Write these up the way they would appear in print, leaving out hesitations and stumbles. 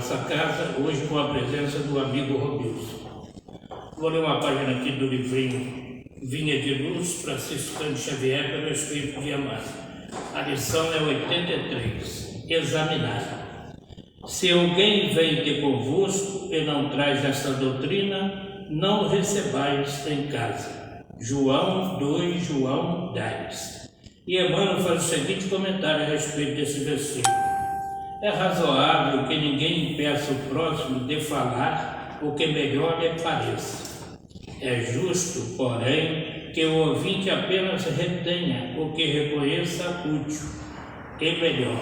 nossa casa, hoje com a presença do amigo Robilson. Vou ler uma página aqui do livrinho Vinha de Luz, Franciscano Xavier, pelo Espírito de Amado. A lição é 83, examinar. Se alguém vem ter convosco e não traz esta doutrina, não o recebais em casa. João 2, João 10. E Emmanuel faz o seguinte comentário a respeito desse versículo. É razoável que ninguém impeça o próximo de falar o que melhor lhe pareça. É justo, porém, que o ouvinte apenas retenha o que reconheça útil e melhor.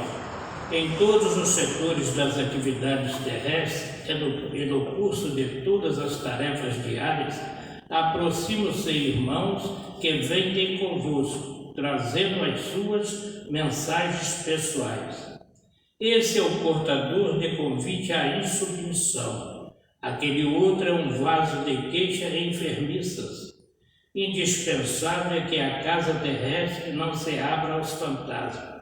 Em todos os setores das atividades terrestres e no curso de todas as tarefas diárias, aproximam-se irmãos que vêm ter convosco, trazendo as suas mensagens pessoais. Esse é o portador de convite à insubmissão. Aquele outro é um vaso de queixa enfermiças. Indispensável é que a casa terrestre não se abra aos fantasmas.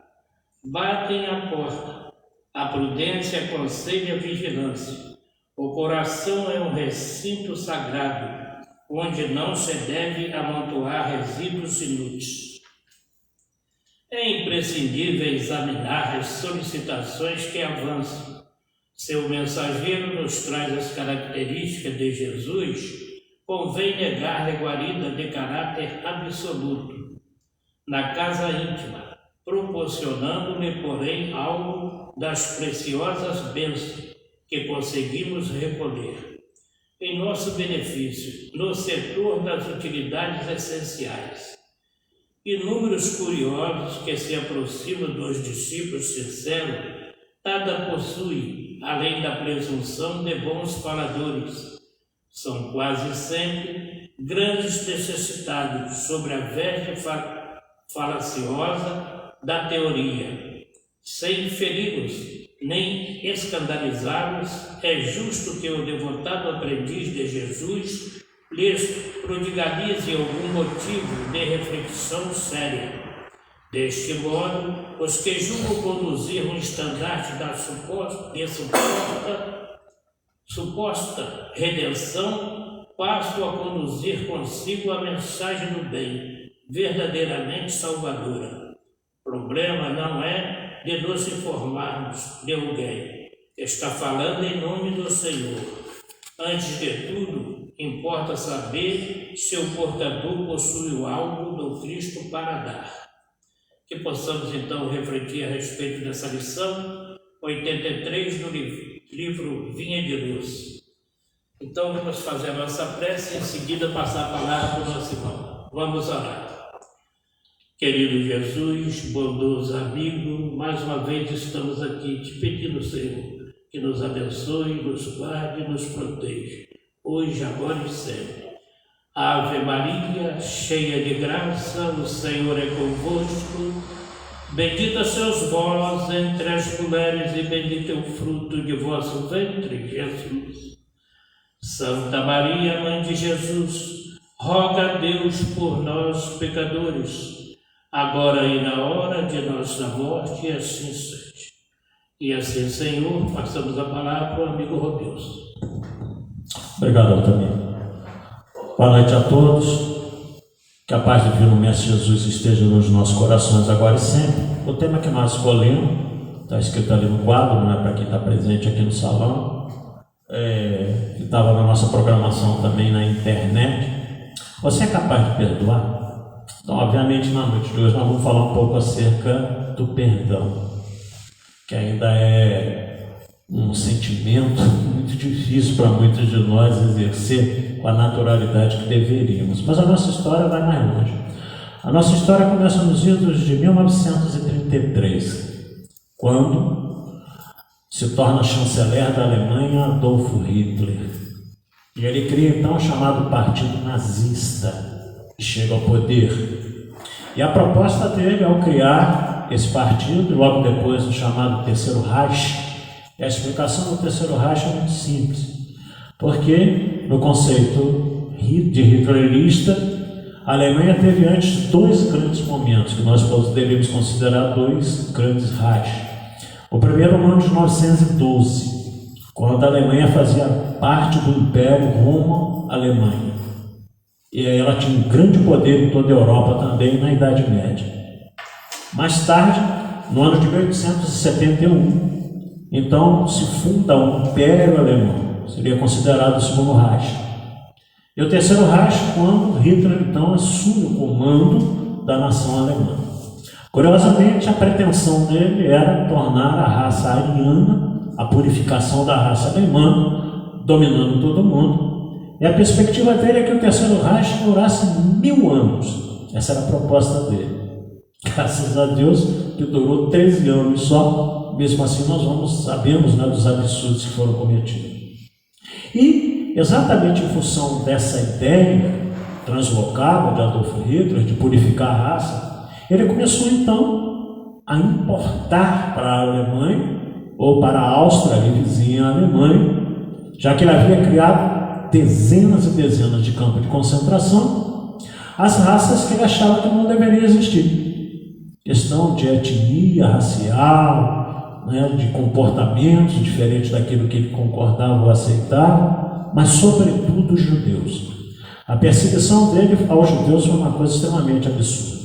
Batem à porta. A prudência aconselha a vigilância. O coração é um recinto sagrado, onde não se deve amontoar resíduos inúteis. É imprescindível examinar as solicitações que avançam. Se o mensageiro nos traz as características de Jesus, convém negar-lhe guarida de caráter absoluto na casa íntima, proporcionando-lhe, porém, algo das preciosas bênçãos que conseguimos recolher. Em nosso benefício, no setor das utilidades essenciais, inúmeros curiosos que se aproximam dos discípulos sinceros, nada possuem, além da presunção de bons faladores. São quase sempre grandes necessitados sobre a veste falaciosa da teoria. Sem feri-los, nem escandalizá-los, é justo que o devotado aprendiz de Jesus lhes prodigalize algum motivo de reflexão séria. Deste modo, os que julgam conduzir um estandarte da suposta redenção passam a conduzir consigo a mensagem do bem, verdadeiramente salvadora. O problema não é de nos informarmos de alguém. Está falando em nome do Senhor. Antes de tudo, importa saber se o portador possui algo do Cristo para dar. Que possamos então refletir a respeito dessa lição 83 do livro Vinha de Luz. Então vamos fazer a nossa prece e em seguida passar a palavra para o nosso irmão. Vamos orar. Querido Jesus, bondoso amigo, mais uma vez estamos aqui te pedindo, Senhor, que nos abençoe, nos guarde e nos proteja, hoje, agora e sempre. Ave Maria, cheia de graça, o Senhor é convosco. Bendita sois vós entre as mulheres e bendito é o fruto de vosso ventre, Jesus. Santa Maria, Mãe de Jesus, roga a Deus por nós, pecadores, agora e na hora de nossa morte, e assim seja. E assim, Senhor, passamos a palavra para o amigo Robilson. Obrigado, Altamir. Boa noite a todos. Que a paz divino Mestre Jesus esteja nos nossos corações agora e sempre. O tema que nós escolhemos está escrito ali no quadro, né, para quem está presente aqui no salão, que estava na nossa programação também na internet. Você é capaz de perdoar? Então, obviamente, na noite de hoje nós vamos falar um pouco acerca do perdão, que ainda é um sentimento muito difícil para muitos de nós exercer com a naturalidade que deveríamos. Mas a nossa história vai mais longe. A nossa história começa nos idos de 1933, quando se torna chanceler da Alemanha Adolf Hitler. E ele cria então o chamado Partido Nazista, que chega ao poder. E a proposta dele ao criar esse partido, logo depois do chamado Terceiro Reich, e a explicação do Terceiro Reich é muito simples, porque no conceito de hitlerista, a Alemanha teve antes dois grandes momentos, que nós devemos considerar dois grandes Reichs. O primeiro no ano de 1912, quando a Alemanha fazia parte do Império Roma-Alemanha. E ela tinha um grande poder em toda a Europa também na Idade Média. Mais tarde, no ano de 1871, então se funda o Império Alemão, seria considerado o segundo Reich. E o terceiro Reich, quando Hitler então assume o comando da nação alemã. Curiosamente, a pretensão dele era tornar a raça ariana, a purificação da raça alemã, dominando todo mundo. E a perspectiva dele é que o terceiro Reich durasse 1000 anos. Essa era a proposta dele. Graças a Deus que durou 13 anos só. Mesmo assim nós sabemos, né, dos absurdos que foram cometidos. E exatamente em função dessa ideia translocada de Adolf Hitler de purificar a raça, ele começou então a importar para a Alemanha, ou para a Áustria, ali vizinha à Alemanha, já que ele havia criado dezenas e dezenas de campos de concentração, as raças que ele achava que não deveriam existir. Questão de etnia racial, né, de comportamentos diferentes daquilo que ele concordava ou aceitava, mas sobretudo os judeus. A perseguição dele aos judeus foi uma coisa extremamente absurda.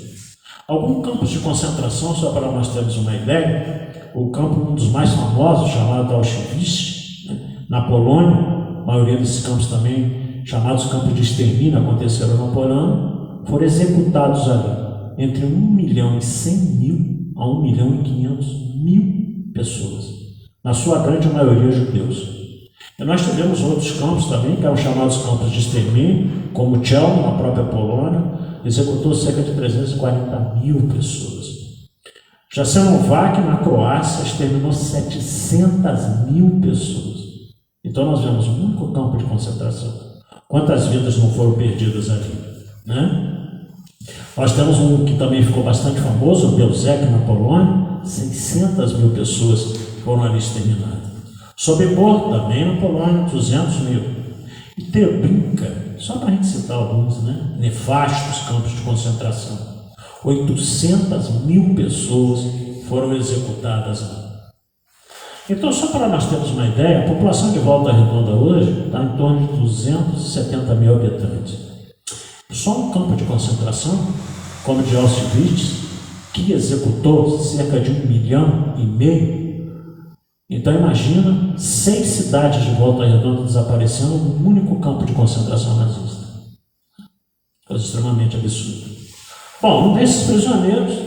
Alguns campos de concentração, só para nós termos uma ideia, o campo, um dos mais famosos, chamado Auschwitz, né, na Polônia, a maioria desses campos também, chamados campos de extermínio, aconteceram na Polônia, foram executados ali entre 1.100.000 a 1.500.000 pessoas, na sua grande maioria judeus. E nós tivemos outros campos também, que eram chamados campos de extermínio, como Chełm, na própria Polônia, executou cerca de 340.000 pessoas. Jasenovac, na Croácia, exterminou 700.000 pessoas. Então nós vemos um único campo de concentração. Quantas vidas não foram perdidas ali, né? Nós temos um que também ficou bastante famoso, o Belzec, na Polônia, 600.000 pessoas foram ali exterminadas. Sobibor, também na Polônia, 200.000. E Treblinka, só para a gente citar alguns, né? Nefastos campos de concentração. 800.000 pessoas foram executadas lá. Então, só para nós termos uma ideia, a população de Volta Redonda hoje está em torno de 270.000 habitantes. Só um campo de concentração, como o de Auschwitz, que executou cerca de 1,5 milhão. Então imagina 6 cidades de Volta Redonda desaparecendo num único campo de concentração nazista. Coisa extremamente absurda. Bom, um desses prisioneiros,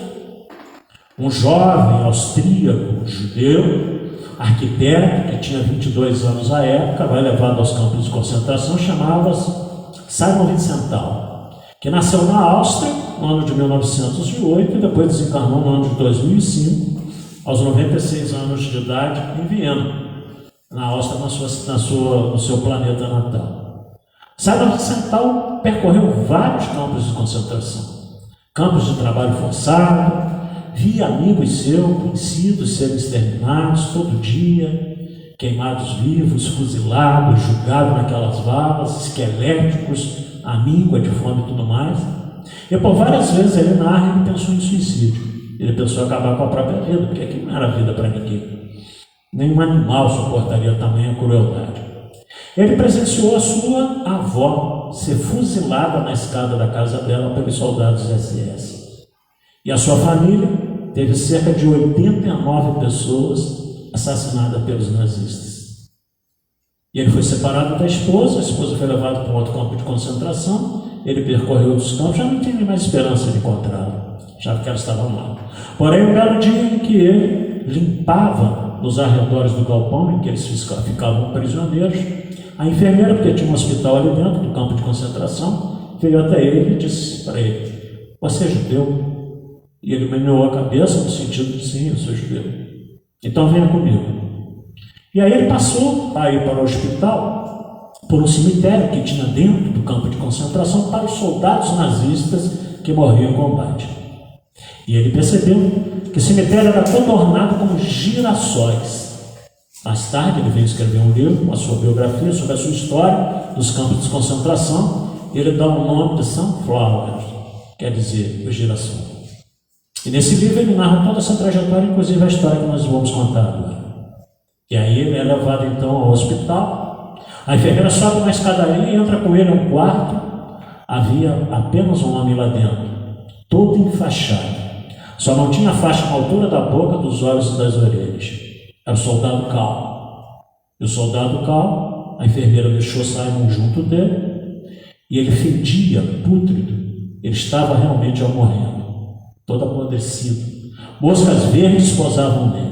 um jovem austríaco, judeu, arquiteto, que tinha 22 anos à época, vai levado aos campos de concentração, chamava-se Simon Wiesenthal, que nasceu na Áustria no ano de 1908 e depois desencarnou no ano de 2005, aos 96 anos de idade, em Viena, na Áustria, no seu planeta natal. Simon Wiesenthal percorreu vários campos de concentração, campos de trabalho forçado, via amigos seus, conhecidos, serem exterminados todo dia, queimados vivos, fuzilados, julgados naquelas valas, esqueléticos, à míngua de fome e tudo mais. E por várias vezes ele narra, ele pensou em suicídio. Ele pensou em acabar com a própria vida, porque aquilo não era vida para ninguém. Nenhum animal suportaria tamanha crueldade. Ele presenciou a sua avó ser fuzilada na escada da casa dela pelos soldados SS. E a sua família teve cerca de 89 pessoas assassinadas pelos nazistas. E ele foi separado da esposa, a esposa foi levada para um outro campo de concentração, ele percorreu outros campos, já não tinha mais esperança de encontrá-la, já que ela estava lá. Porém, um belo dia em que ele limpava nos arredores do galpão em que eles ficavam prisioneiros, a enfermeira, porque tinha um hospital ali dentro do campo de concentração, veio até ele e disse para ele: "Você é judeu?" E ele meneou a cabeça no sentido de sim, eu sou judeu. Então venha comigo. E aí ele passou a ir para o hospital, por um cemitério que tinha dentro do campo de concentração para os soldados nazistas que morriam em combate. E ele percebeu que o cemitério era todo ornado com girassóis. Mais tarde ele veio escrever um livro com a sua biografia sobre a sua história dos campos de concentração, e ele dá o nome de Sunflower, quer dizer, o girassol. E nesse livro ele narra toda essa trajetória, inclusive a história que nós vamos contar agora. E aí ele é levado então ao hospital. A enfermeira sobe uma escadaria e entra com ele a um quarto. Havia apenas um homem lá dentro, todo enfaixado. Só não tinha faixa na altura da boca, dos olhos e das orelhas. Era o soldado Cal. E o soldado Cal, a enfermeira deixou Simon junto dele, e ele fedia, pútrido. Ele estava realmente já morrendo, todo apodrecido. Moscas verdes pousavam nele.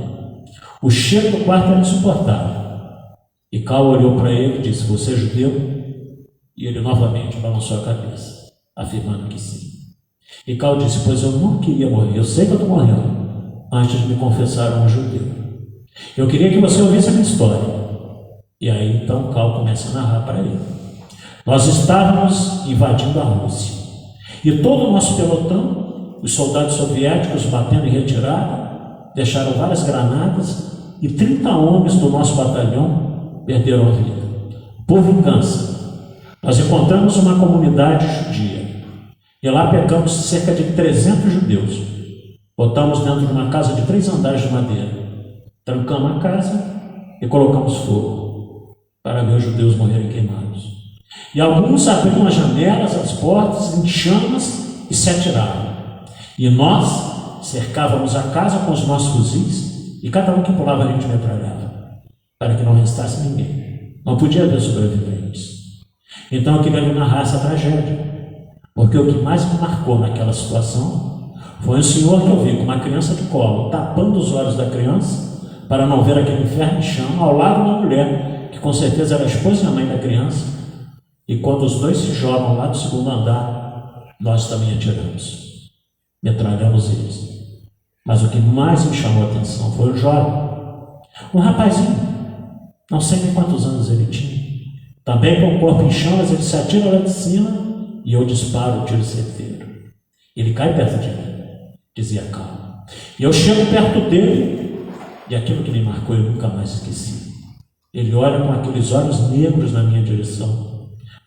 O cheiro do quarto era insuportável. E Cal olhou para ele e disse: "Você é judeu?" E ele novamente balançou a cabeça, afirmando que sim. E Cal disse: "Pois eu não queria morrer, eu sei que eu estou morrendo, antes de me confessar a um judeu. Eu queria que você ouvisse a minha história." E aí então Cal começa a narrar para ele. Nós estávamos invadindo a Rússia, e todo o nosso pelotão, os soldados soviéticos batendo em retirada, deixaram várias granadas, e 30 homens do nosso batalhão perderam a vida. Por vingança, nós encontramos uma comunidade judia, e lá pegamos cerca de 300 judeus. Botamos dentro de uma casa de 3 andares de madeira, trancamos a casa e colocamos fogo para ver os judeus morrerem queimados. E alguns abriram as janelas, as portas em chamas e se atiraram. E nós cercávamos a casa com os nossos fuzis, e cada um que pulava a gente metralhava, para que não restasse ninguém. Não podia haver sobreviventes. Então eu queria lhe narrar essa tragédia, porque o que mais me marcou naquela situação foi um senhor que eu vi com uma criança de colo, tapando os olhos da criança para não ver aquele inferno em chama, ao lado da mulher, que com certeza era a esposa e a mãe da criança. E quando os dois se jogam lá do segundo andar, nós também atiramos, metralhamos eles. Mas o que mais me chamou a atenção foi o jovem, um rapazinho, não sei nem quantos anos ele tinha. Também com o corpo em chamas, ele se atira lá de cima e eu disparo o tiro certeiro. Ele cai perto de mim, dizia Cal. E eu chego perto dele e aquilo que me marcou eu nunca mais esqueci. Ele olha com aqueles olhos negros na minha direção.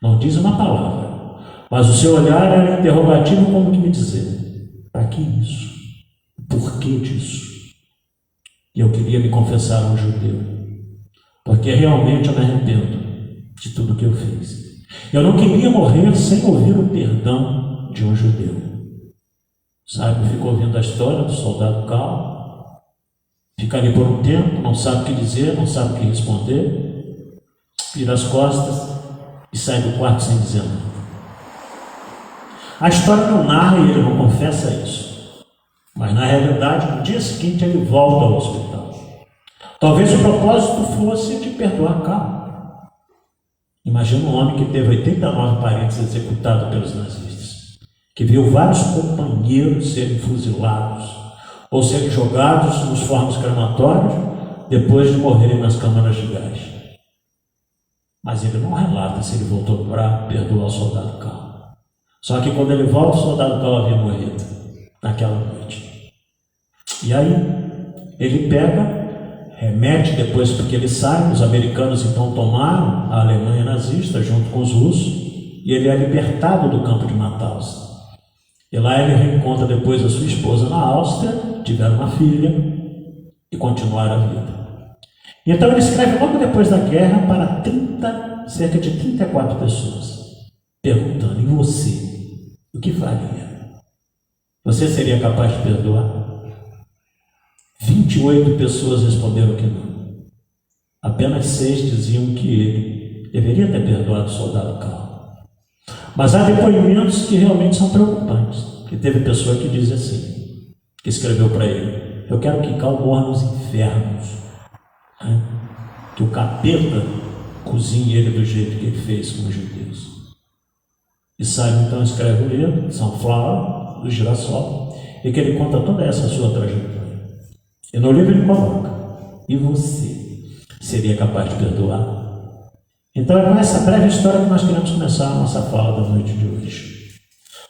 Não diz uma palavra, mas o seu olhar era interrogativo, como que me dizer: para que isso? Por que disso? E eu queria me confessar a um judeu, porque realmente eu me arrependo de tudo que eu fiz. Eu não queria morrer sem ouvir o perdão de um judeu. Simon ficou ouvindo a história do soldado Cal, fica ali por um tempo, não sabe o que dizer, não sabe o que responder, vira as costas e sai do quarto sem dizer nada. A história não narra e ele não confessa isso. Mas na realidade, no dia seguinte ele volta ao hospital. Talvez o propósito fosse de perdoar Cal. Imagina um homem que teve 89 parentes executados pelos nazistas, que viu vários companheiros serem fuzilados ou serem jogados nos fornos crematórios depois de morrerem nas câmaras de gás. Mas ele não relata se ele voltou para perdoar o soldado Cal. Só que quando ele volta, o soldado Cal havia morrido naquela noite. E aí ele pega, remete depois, porque ele sai, os americanos então tomaram a Alemanha nazista junto com os russos, e ele é libertado do campo de Mauthausen. E lá ele reencontra depois a sua esposa na Áustria, tiveram uma filha e continuaram a vida. Então ele escreve logo depois da guerra para cerca de 34 pessoas, perguntando: e você, o que faria? Você seria capaz de perdoar? 28 pessoas responderam que não. Apenas 6 diziam que ele deveria ter perdoado o soldado Cal. Mas há depoimentos que realmente são preocupantes. Que teve pessoa que diz assim, que escreveu para ele: eu quero que Cal morra nos infernos, né? Que o capeta cozinhe ele do jeito que ele fez com os judeus. E Simon então escreve o livro Sunflower, do Girassol, e que ele conta toda essa sua trajetória. E no livro ele coloca: e você seria capaz de perdoar? Então é com essa breve história que nós queremos começar a nossa fala da noite de hoje,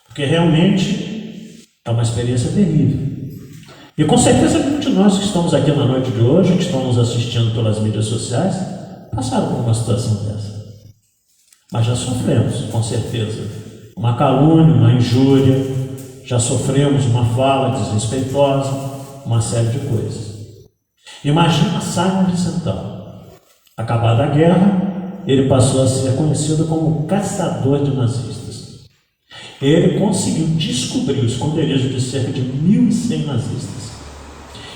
porque realmente é uma experiência terrível. E com certeza muitos de nós que estamos aqui na noite de hoje, que estão nos assistindo pelas mídias sociais, passaram por uma situação dessa. Mas já sofremos, com certeza, uma calúnia, uma injúria, já sofremos uma fala desrespeitosa, uma série de coisas. Imagina Simon Wiesenthal, Acabada a guerra, ele passou a ser conhecido como caçador de nazistas. Ele conseguiu descobrir o esconderijo de cerca de 1.100 nazistas.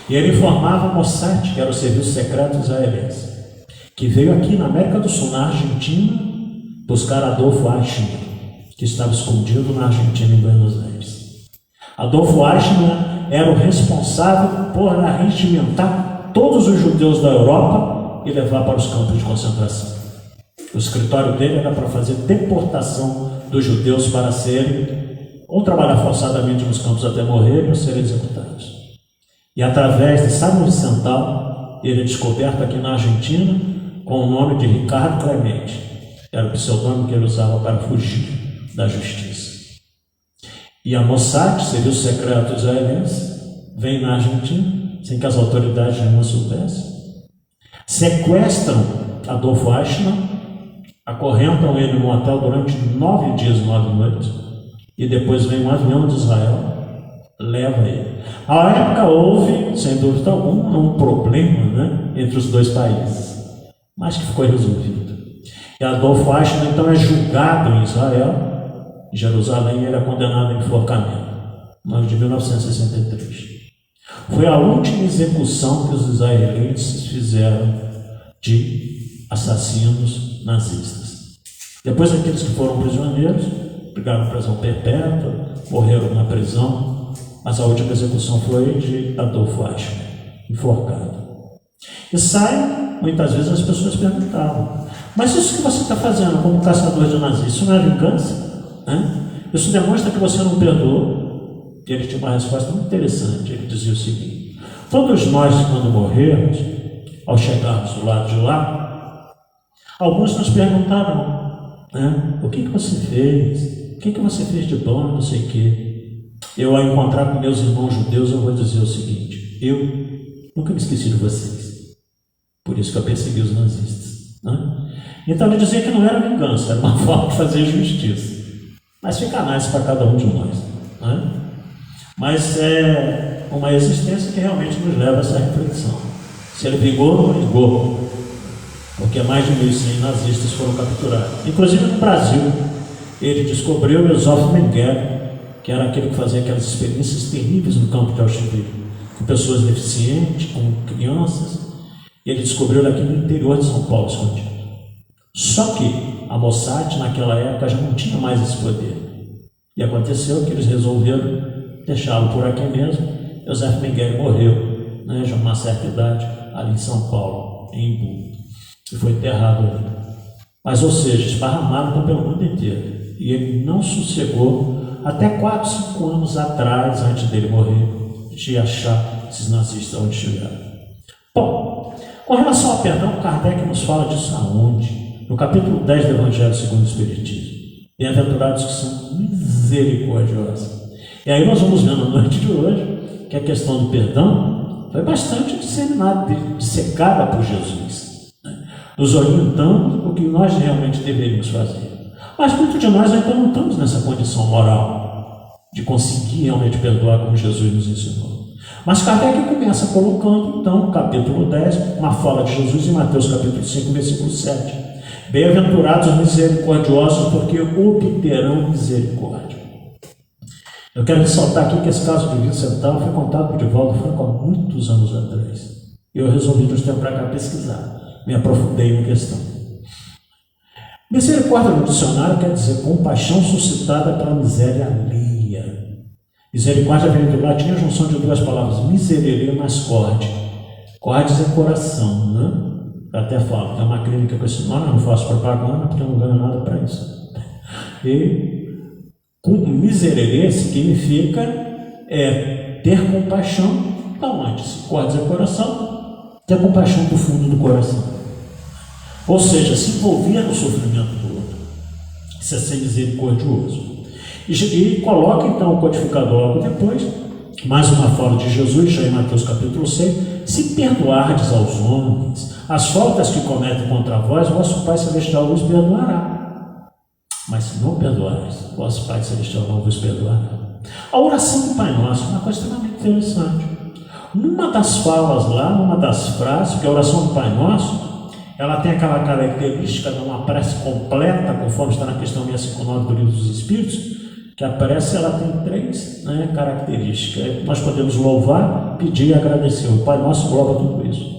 E ele informava a Mossad, que era o serviço secreto israelense, que veio aqui na América do Sul, na Argentina, buscar Adolfo Eichmann, que estava escondido na Argentina, em Buenos Aires. Adolfo Eichmann era o responsável por arregimentar todos os judeus da Europa e levar para os campos de concentração. O escritório dele era para fazer deportação dos judeus para serem ou trabalhar forçadamente nos campos até morrerem ou serem executados. E através de São Vicental, ele é descoberto aqui na Argentina com o nome de Ricardo Clemente. Era o pseudônimo que ele usava para fugir da justiça. E a Mossad, serviço secreto israelense, vem na Argentina, sem que as autoridades nenhuma soubessem, sequestram Adolfo Eichmann, acorrentam ele num hotel durante 9 dias, 9 noites, e depois vem um avião de Israel, leva ele. À época houve, sem dúvida alguma, um problema, entre os dois países, mas que ficou resolvido. E Adolfo Eichmann então é julgado em Israel. Em Jerusalém ele é condenado a enforcamento, no ano de 1963. Foi a última execução que os israelenses fizeram de assassinos nazistas. Depois aqueles que foram prisioneiros, pegaram prisão perpétua, morreram na prisão, mas a última execução foi de Adolfo Eichmann, enforcado. E sai, muitas vezes as pessoas perguntavam: mas isso que você está fazendo como caçador de nazistas, isso não é vingança? Isso demonstra que você não perdoou? E ele tinha uma resposta muito interessante. Ele dizia o seguinte: todos nós, quando morrermos, ao chegarmos do lado de lá, alguns nos perguntarão, o que você fez? O que você fez de bom? Não sei o quê. Eu, ao encontrar com meus irmãos judeus, eu vou dizer o seguinte: eu nunca me esqueci de vocês. Por isso que eu persegui os nazistas. Então ele dizia que não era vingança, era uma forma de fazer justiça. Mas fica análise para cada um de nós. Mas é uma existência que realmente nos leva a essa reflexão. Se ele vingou, não vingou. Porque mais de 1.100 nazistas foram capturados. Inclusive no Brasil, ele descobriu o Yosef Mengele, que era aquele que fazia aquelas experiências terríveis no campo de Auschwitz, com pessoas deficientes, com crianças. E ele descobriu ele aqui no interior de São Paulo, escondido. Só que a Mossad, naquela época, já não tinha mais esse poder. E aconteceu que eles resolveram deixá-lo por aqui mesmo. Yosef Mengele morreu, já uma certa idade, ali em São Paulo, em Imbu, e foi enterrado ali. Mas, ou seja, esparramaram pelo mundo inteiro. E ele não sossegou até 4, 5 anos atrás, antes dele morrer, de achar esses nazistas onde estiveram. Bom, com relação ao perdão, Kardec nos fala disso aonde? No capítulo 10 do Evangelho segundo o Espiritismo. Bem-aventurados que são misericordiosos. E aí nós vamos ver na noite de hoje que a questão do perdão foi bastante disseminada, dissecada por Jesus, nos orientando o que nós realmente deveríamos fazer. Mas muitos de nós ainda não estamos nessa condição moral de conseguir realmente perdoar como Jesus nos ensinou. Mas Kardec começa colocando, então, no capítulo 10, uma fala de Jesus em Mateus capítulo 5, versículo 7. Bem-aventurados os misericordiosos, porque obterão misericórdia. Eu quero ressaltar aqui que esse caso de Vicental foi contado por Divaldo Franco há muitos anos atrás. Eu resolvi de uns tempos para cá pesquisar, me aprofundei na questão. Misericórdia no dicionário quer dizer compaixão suscitada pela miséria alheia. Misericórdia vem do latim a junção de duas palavras, miserere mais corde. Cordes é coração, Eu até falo, tem uma clínica com esse nome, eu não faço propaganda porque eu não ganho nada para isso. E miserere significa ter compaixão. Então, antes, cordes é coração, ter compaixão do fundo do coração. Ou seja, se envolver no sofrimento do outro. Isso é ser misericordioso. E coloca então o codificador logo depois, mais uma fala de Jesus, já em Mateus capítulo 6, se perdoardes aos homens as faltas que cometem contra vós, vosso Pai Celestial vos perdoará. Mas se não perdoares, vosso Pai Celestial não vos perdoará. A oração do Pai Nosso é uma coisa extremamente interessante. Numa das falas lá, numa das frases, que a oração do Pai Nosso, ela tem aquela característica de uma prece completa, conforme está na questão 659 do Livro dos Espíritos, que a prece ela tem 3 características. Nós podemos louvar, pedir e agradecer. O Pai Nosso engloba tudo isso.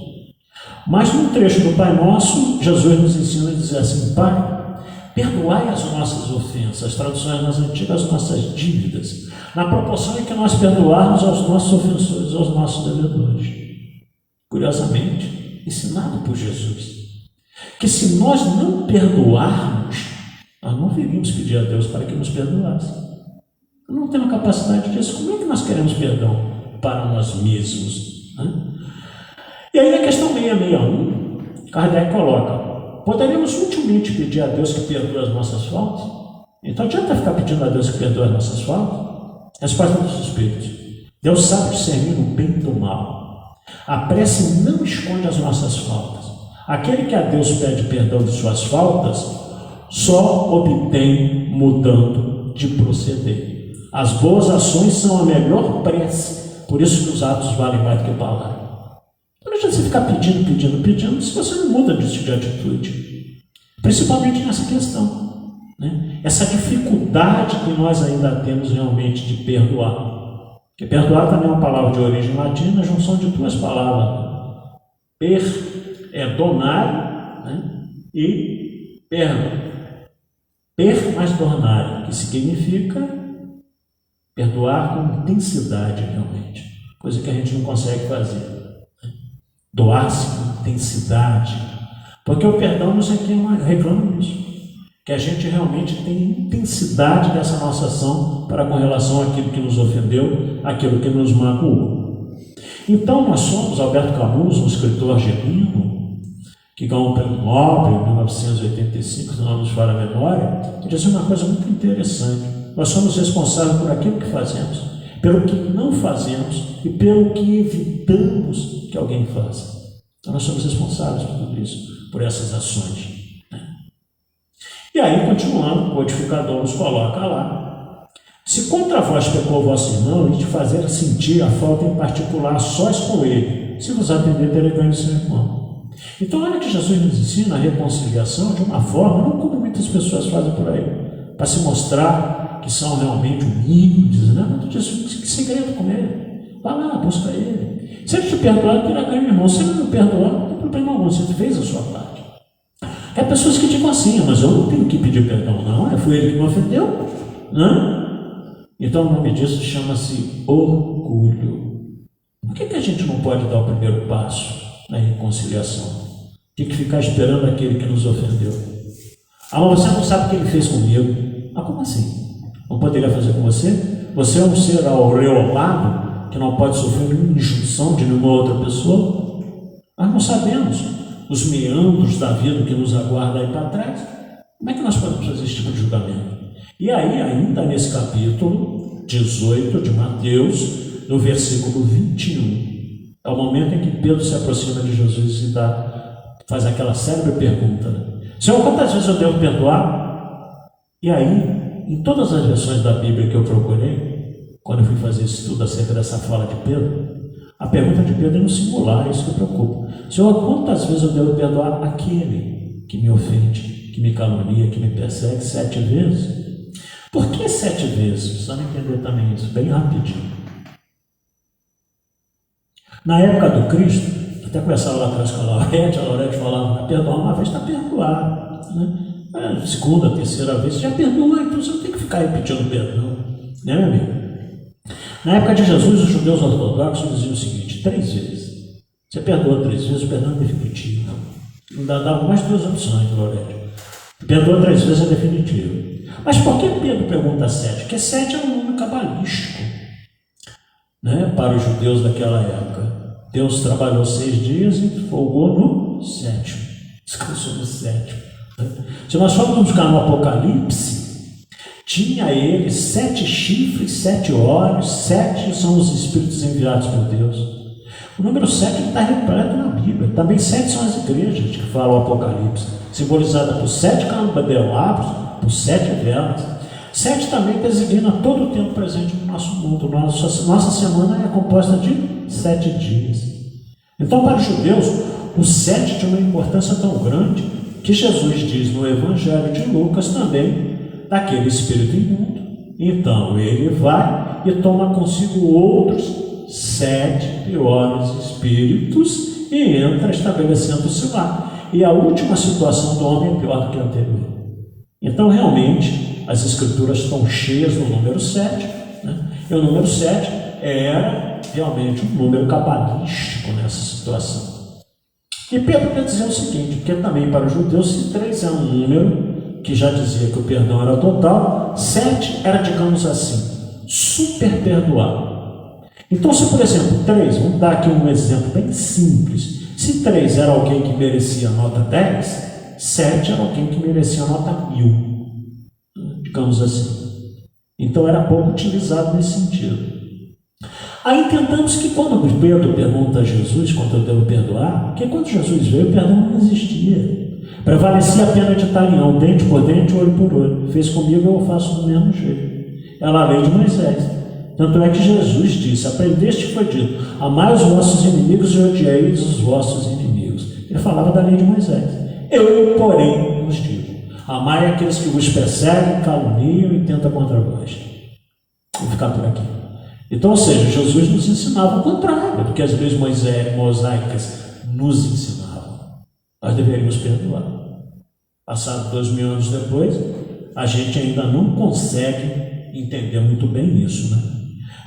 Mas no trecho do Pai Nosso, Jesus nos ensina a dizer assim: Pai, perdoai as nossas ofensas, traduções mais antigas, as nossas dívidas, na proporção em que nós perdoarmos aos nossos ofensores, aos nossos devedores. Curiosamente, ensinado por Jesus, que se nós não perdoarmos, nós não viríamos pedir a Deus para que nos perdoasse. Não temos capacidade disso. Como é que nós queremos perdão para nós mesmos? E aí na questão 661, Kardec coloca: poderíamos utilmente pedir a Deus que perdoe as nossas faltas? Então adianta ficar pedindo a Deus que perdoe as nossas faltas? Resposta dos Espíritos: Deus sabe discernir o bem do mal. A prece não esconde as nossas faltas. Aquele que a Deus pede perdão de suas faltas só obtém mudando de proceder. As boas ações são a melhor prece, por isso que os atos valem mais do que palavras. Não adianta você ficar pedindo, se você não muda de atitude. Principalmente nessa questão, essa dificuldade que nós ainda temos realmente de perdoar. Porque perdoar também é uma palavra de origem latina, junção de 2 palavras. Per é donar, e perdo. Per mais donar, que significa perdoar com intensidade realmente, coisa que a gente não consegue fazer. Doar-se com intensidade, porque o perdão nos reclama isso, que a gente realmente tem intensidade dessa nossa ação para com relação àquilo que nos ofendeu, àquilo que nos magoou. Então nós somos, Alberto Camus, um escritor argelino, que ganhou um prêmio Nobel em 1985, se não nos falha a memória, que dizia uma coisa muito interessante: nós somos responsáveis por aquilo que fazemos, pelo que não fazemos e pelo que evitamos que alguém faça. Então nós somos responsáveis por tudo isso, por essas ações. E aí, continuando, o codificador nos coloca lá: se contra vós pecou vosso irmão, e te fazer sentir a falta em particular sós com ele, se vos atender, terei ganho seu irmão. Então olha que Jesus nos ensina a reconciliação de uma forma, não como muitas pessoas fazem por aí, para se mostrar que são realmente humildes, não tem segredo com ele. Vai lá, busca ele. Se ele te perdoar, terá ganho, irmão. Se ele não perdoar, não tem problema algum, você fez a sua parte. Há pessoas que dizem assim: mas eu não tenho que pedir perdão, não, foi ele que me ofendeu. Então o nome disso chama-se orgulho. Por que a gente não pode dar o primeiro passo na reconciliação? Tem que ficar esperando aquele que nos ofendeu. Mas você não sabe o que ele fez comigo. Como assim? Não poderia fazer com você? Você é um ser aureolado que não pode sofrer nenhuma injunção de nenhuma outra pessoa? Nós não sabemos os meandros da vida que nos aguarda aí para trás. Como é que nós podemos fazer esse tipo de julgamento? E aí, ainda nesse capítulo 18 de Mateus, no versículo 21, é o momento em que Pedro se aproxima de Jesus e faz aquela célebre pergunta: Senhor, quantas vezes eu devo perdoar? E aí, em todas as versões da Bíblia que eu procurei, quando eu fui fazer esse estudo acerca dessa fala de Pedro, a pergunta de Pedro é no singular, é isso que preocupa. Senhor, quantas vezes eu devo perdoar aquele que me ofende, que me calunia, que me persegue? 7 vezes? Por que 7 vezes? Precisamos entender também isso, bem rapidinho. Na época do Cristo, até começava lá atrás com a Laurete falava: perdoar uma vez está perdoado, segunda, terceira vez, você já perdoou, então você não tem que ficar repetindo perdão, meu amigo? Na época de Jesus, os judeus ortodoxos diziam o seguinte: 3 vezes. Você perdoa 3 vezes, o perdão é definitivo. Não dá mais 2 opções, Laurete. Perdoa 3 vezes é definitivo. Mas por que Pedro pergunta 7? Porque 7 é um número cabalístico, para os judeus daquela época. Deus trabalhou 6 dias e folgou no 7º. Descansou no 7º. Se nós formos buscar no Apocalipse, tinha ele 7 chifres, 7 olhos, 7 são os espíritos enviados por Deus. O número 7 está repleto na Bíblia. Também 7 são as igrejas que falam o Apocalipse, simbolizada por 7 candelabros, por 7 velas. 7 também designa todo o tempo presente no nosso mundo. Nossa semana é composta de 7 dias. Então, para os judeus, o 7 tinha uma importância tão grande que Jesus diz no Evangelho de Lucas também, daquele espírito imundo. Então ele vai e toma consigo outros 7 piores espíritos e entra estabelecendo-se lá. E a última situação do homem é pior do que a anterior. Então realmente as escrituras estão cheias no número 7, né? E o número 7 era realmente um número cabalístico nessa situação. E Pedro quer dizer o seguinte, porque também para os judeus, se 3 é um número que já dizia que o perdão era total, 7 era, digamos assim, super perdoado. Então, se por exemplo 3, vamos dar aqui um exemplo bem simples, se 3 era alguém que merecia nota 10, 7 era alguém que merecia nota 1000, digamos assim. Então era pouco utilizado nesse sentido. Aí entendamos que quando Pedro pergunta a Jesus quanto eu devo perdoar, porque quando Jesus veio, o perdão não existia. Prevalecia a pena de talião, dente por dente, olho por olho. Fez comigo, eu faço do mesmo jeito. Ela é a lei de Moisés. Tanto é que Jesus disse, aprendeste que foi dito, amai os vossos inimigos e odieis os vossos inimigos. Ele falava da lei de Moisés. Eu, porém, vos digo, amai aqueles que vos perseguem, caluniam e tentam contra vós. Vou ficar por aqui. Então, ou seja, Jesus nos ensinava o contrário do que as leis mosaicas nos ensinavam. Nós deveríamos perdoar. Passado 2000 anos depois, a gente ainda não consegue entender muito bem isso, né?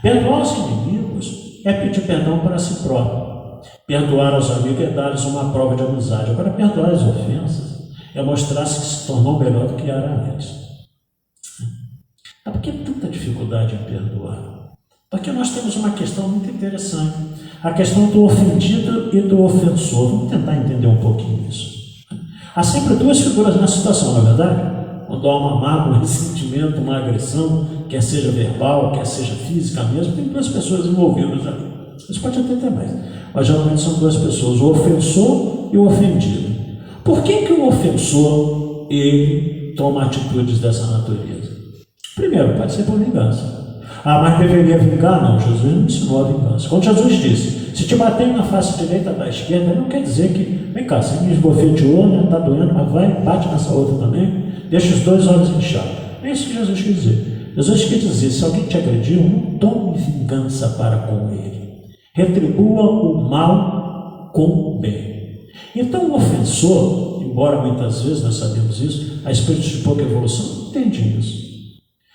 Perdoar os inimigos é pedir perdão para si próprio. Perdoar aos amigos é dar-lhes uma prova de amizade. Agora, perdoar as ofensas é mostrar-se que se tornou melhor do que era antes. Mas por que tanta dificuldade em perdoar? Porque nós temos uma questão muito interessante. A questão do ofendido e do ofensor. Vamos tentar entender um pouquinho isso. Há sempre duas figuras na situação, não é verdade? Quando há uma mágoa, um ressentimento, uma agressão, quer seja verbal, quer seja física mesmo, tem duas pessoas envolvidas ali. Isso pode até ter mais, mas geralmente são duas pessoas, o ofensor e o ofendido. Por que o ofensor, ele toma atitudes dessa natureza? Primeiro, pode ser por vingança. Ah, mas deveria vingar? Não, Jesus não ensinou a vingança. Quando Jesus disse, se te bater na face direita da esquerda, não quer dizer que, vem cá, você me esbofeteou, né, está doendo, mas vai, bate nessa outra também, deixa os dois olhos inchados. É isso que Jesus quer dizer. Jesus quer dizer, se alguém te agrediu, não tome vingança para com ele. Retribua o mal com o bem. Então o ofensor, embora muitas vezes nós sabemos isso, a espíritos de pouca evolução não entendem isso.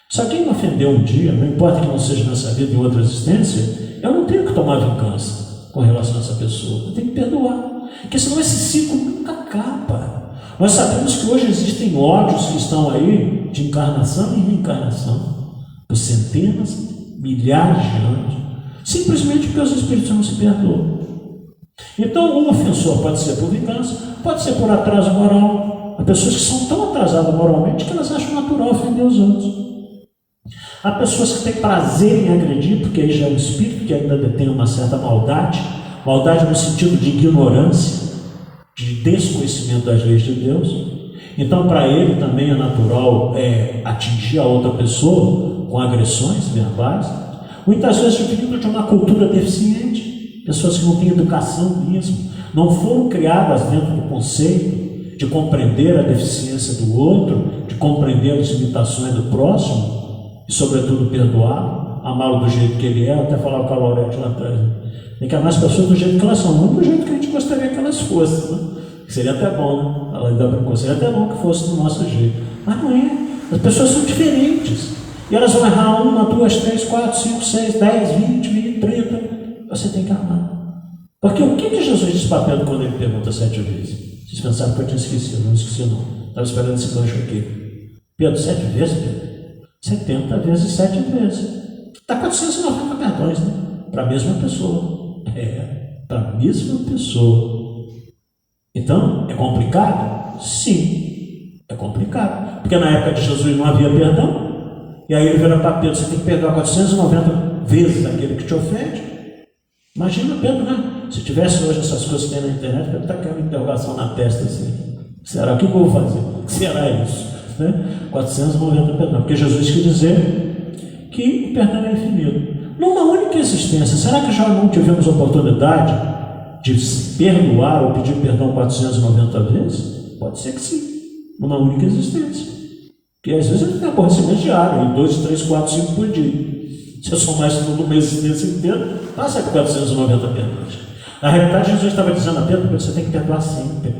Se alguém me ofendeu um dia, não importa que não seja nessa vida em outra existência, eu não tenho que tomar vingança com relação a essa pessoa. Eu tenho que perdoar. Porque senão esse ciclo nunca acaba. Nós sabemos que hoje existem ódios que estão aí de encarnação e reencarnação por centenas, milhares de anos, simplesmente porque os espíritos não se perdoam. Então o ofensor pode ser por vingança, pode ser por atraso moral. Há pessoas que são tão atrasadas moralmente que elas acham natural ofender os outros. Há pessoas que têm prazer em agredir, porque aí já é um espírito que ainda detém uma certa maldade, maldade no sentido de ignorância, de desconhecimento das leis de Deus. Então para ele também é natural atingir a outra pessoa com agressões verbais, muitas vezes vindo de uma cultura deficiente, pessoas que não têm educação mesmo, não foram criadas dentro do conceito de compreender a deficiência do outro, de compreender as limitações do próximo, e sobretudo perdoar, amá-lo do jeito que ele é, até falar com a Laurete lá atrás. Tem que amar as pessoas do jeito que elas são, não do jeito que a gente gostaria que elas fossem, né? Seria até bom, né? Ela ainda brincou, seria até bom que fosse do nosso jeito. Mas não é. As pessoas são diferentes. E elas vão errar 1, 2, 3, 4, 5, 6, 10, 20, 20, 30. Você tem que amar. Porque o que Jesus disse para Pedro quando ele pergunta 7 vezes? Vocês pensaram que eu tinha esquecido, não esqueci não. Estava esperando esse gancho aqui. Pedro, 7 vezes, Pedro? 70 vezes 7 vezes. Dá 490 perdões, né? Para a mesma pessoa. Para a mesma pessoa. Então, é complicado? Sim, é complicado. Porque na época de Jesus não havia perdão. E aí ele vira para Pedro, você tem que perdoar 490 vezes aquele que te ofende. Imagina Pedro, né? Se tivesse hoje essas coisas que tem na internet, Pedro está com uma interrogação na testa assim. Será? O que eu vou fazer? O que será isso? 490 perdão, porque Jesus quer dizer que o perdão é infinito. Numa única existência, será que já não tivemos oportunidade de se perdoar ou pedir perdão 490 vezes? Pode ser que sim, numa única existência. Porque às vezes ele tem aborrecimento diário, em 2, 3, 4, 5 por dia. Se eu sou mais tudo uma existência inteira, passa por 490 perdões. Na realidade, Jesus estava dizendo a Pedro que você tem que perdoar sempre.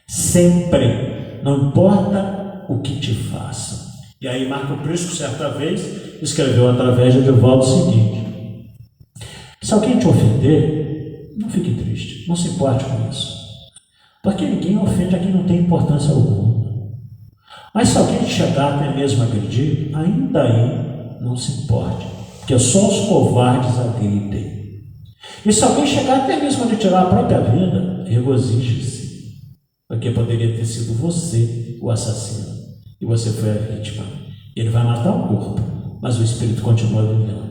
Sempre. Não importa o que te façam. E aí Marco Prisco, certa vez, escreveu através de Divaldo o seguinte: se alguém te ofender, não fique triste, não se importe com isso. Porque ninguém ofende a quem não tem importância alguma. Mas se alguém chegar até mesmo a agredir, ainda aí não se importe, porque só os covardes agridem. E se alguém chegar até mesmo a lhe tirar a própria vida, regozije-se, porque poderia ter sido você o assassino, e você foi a vítima. Ele vai matar o corpo, mas o espírito continua vivendo.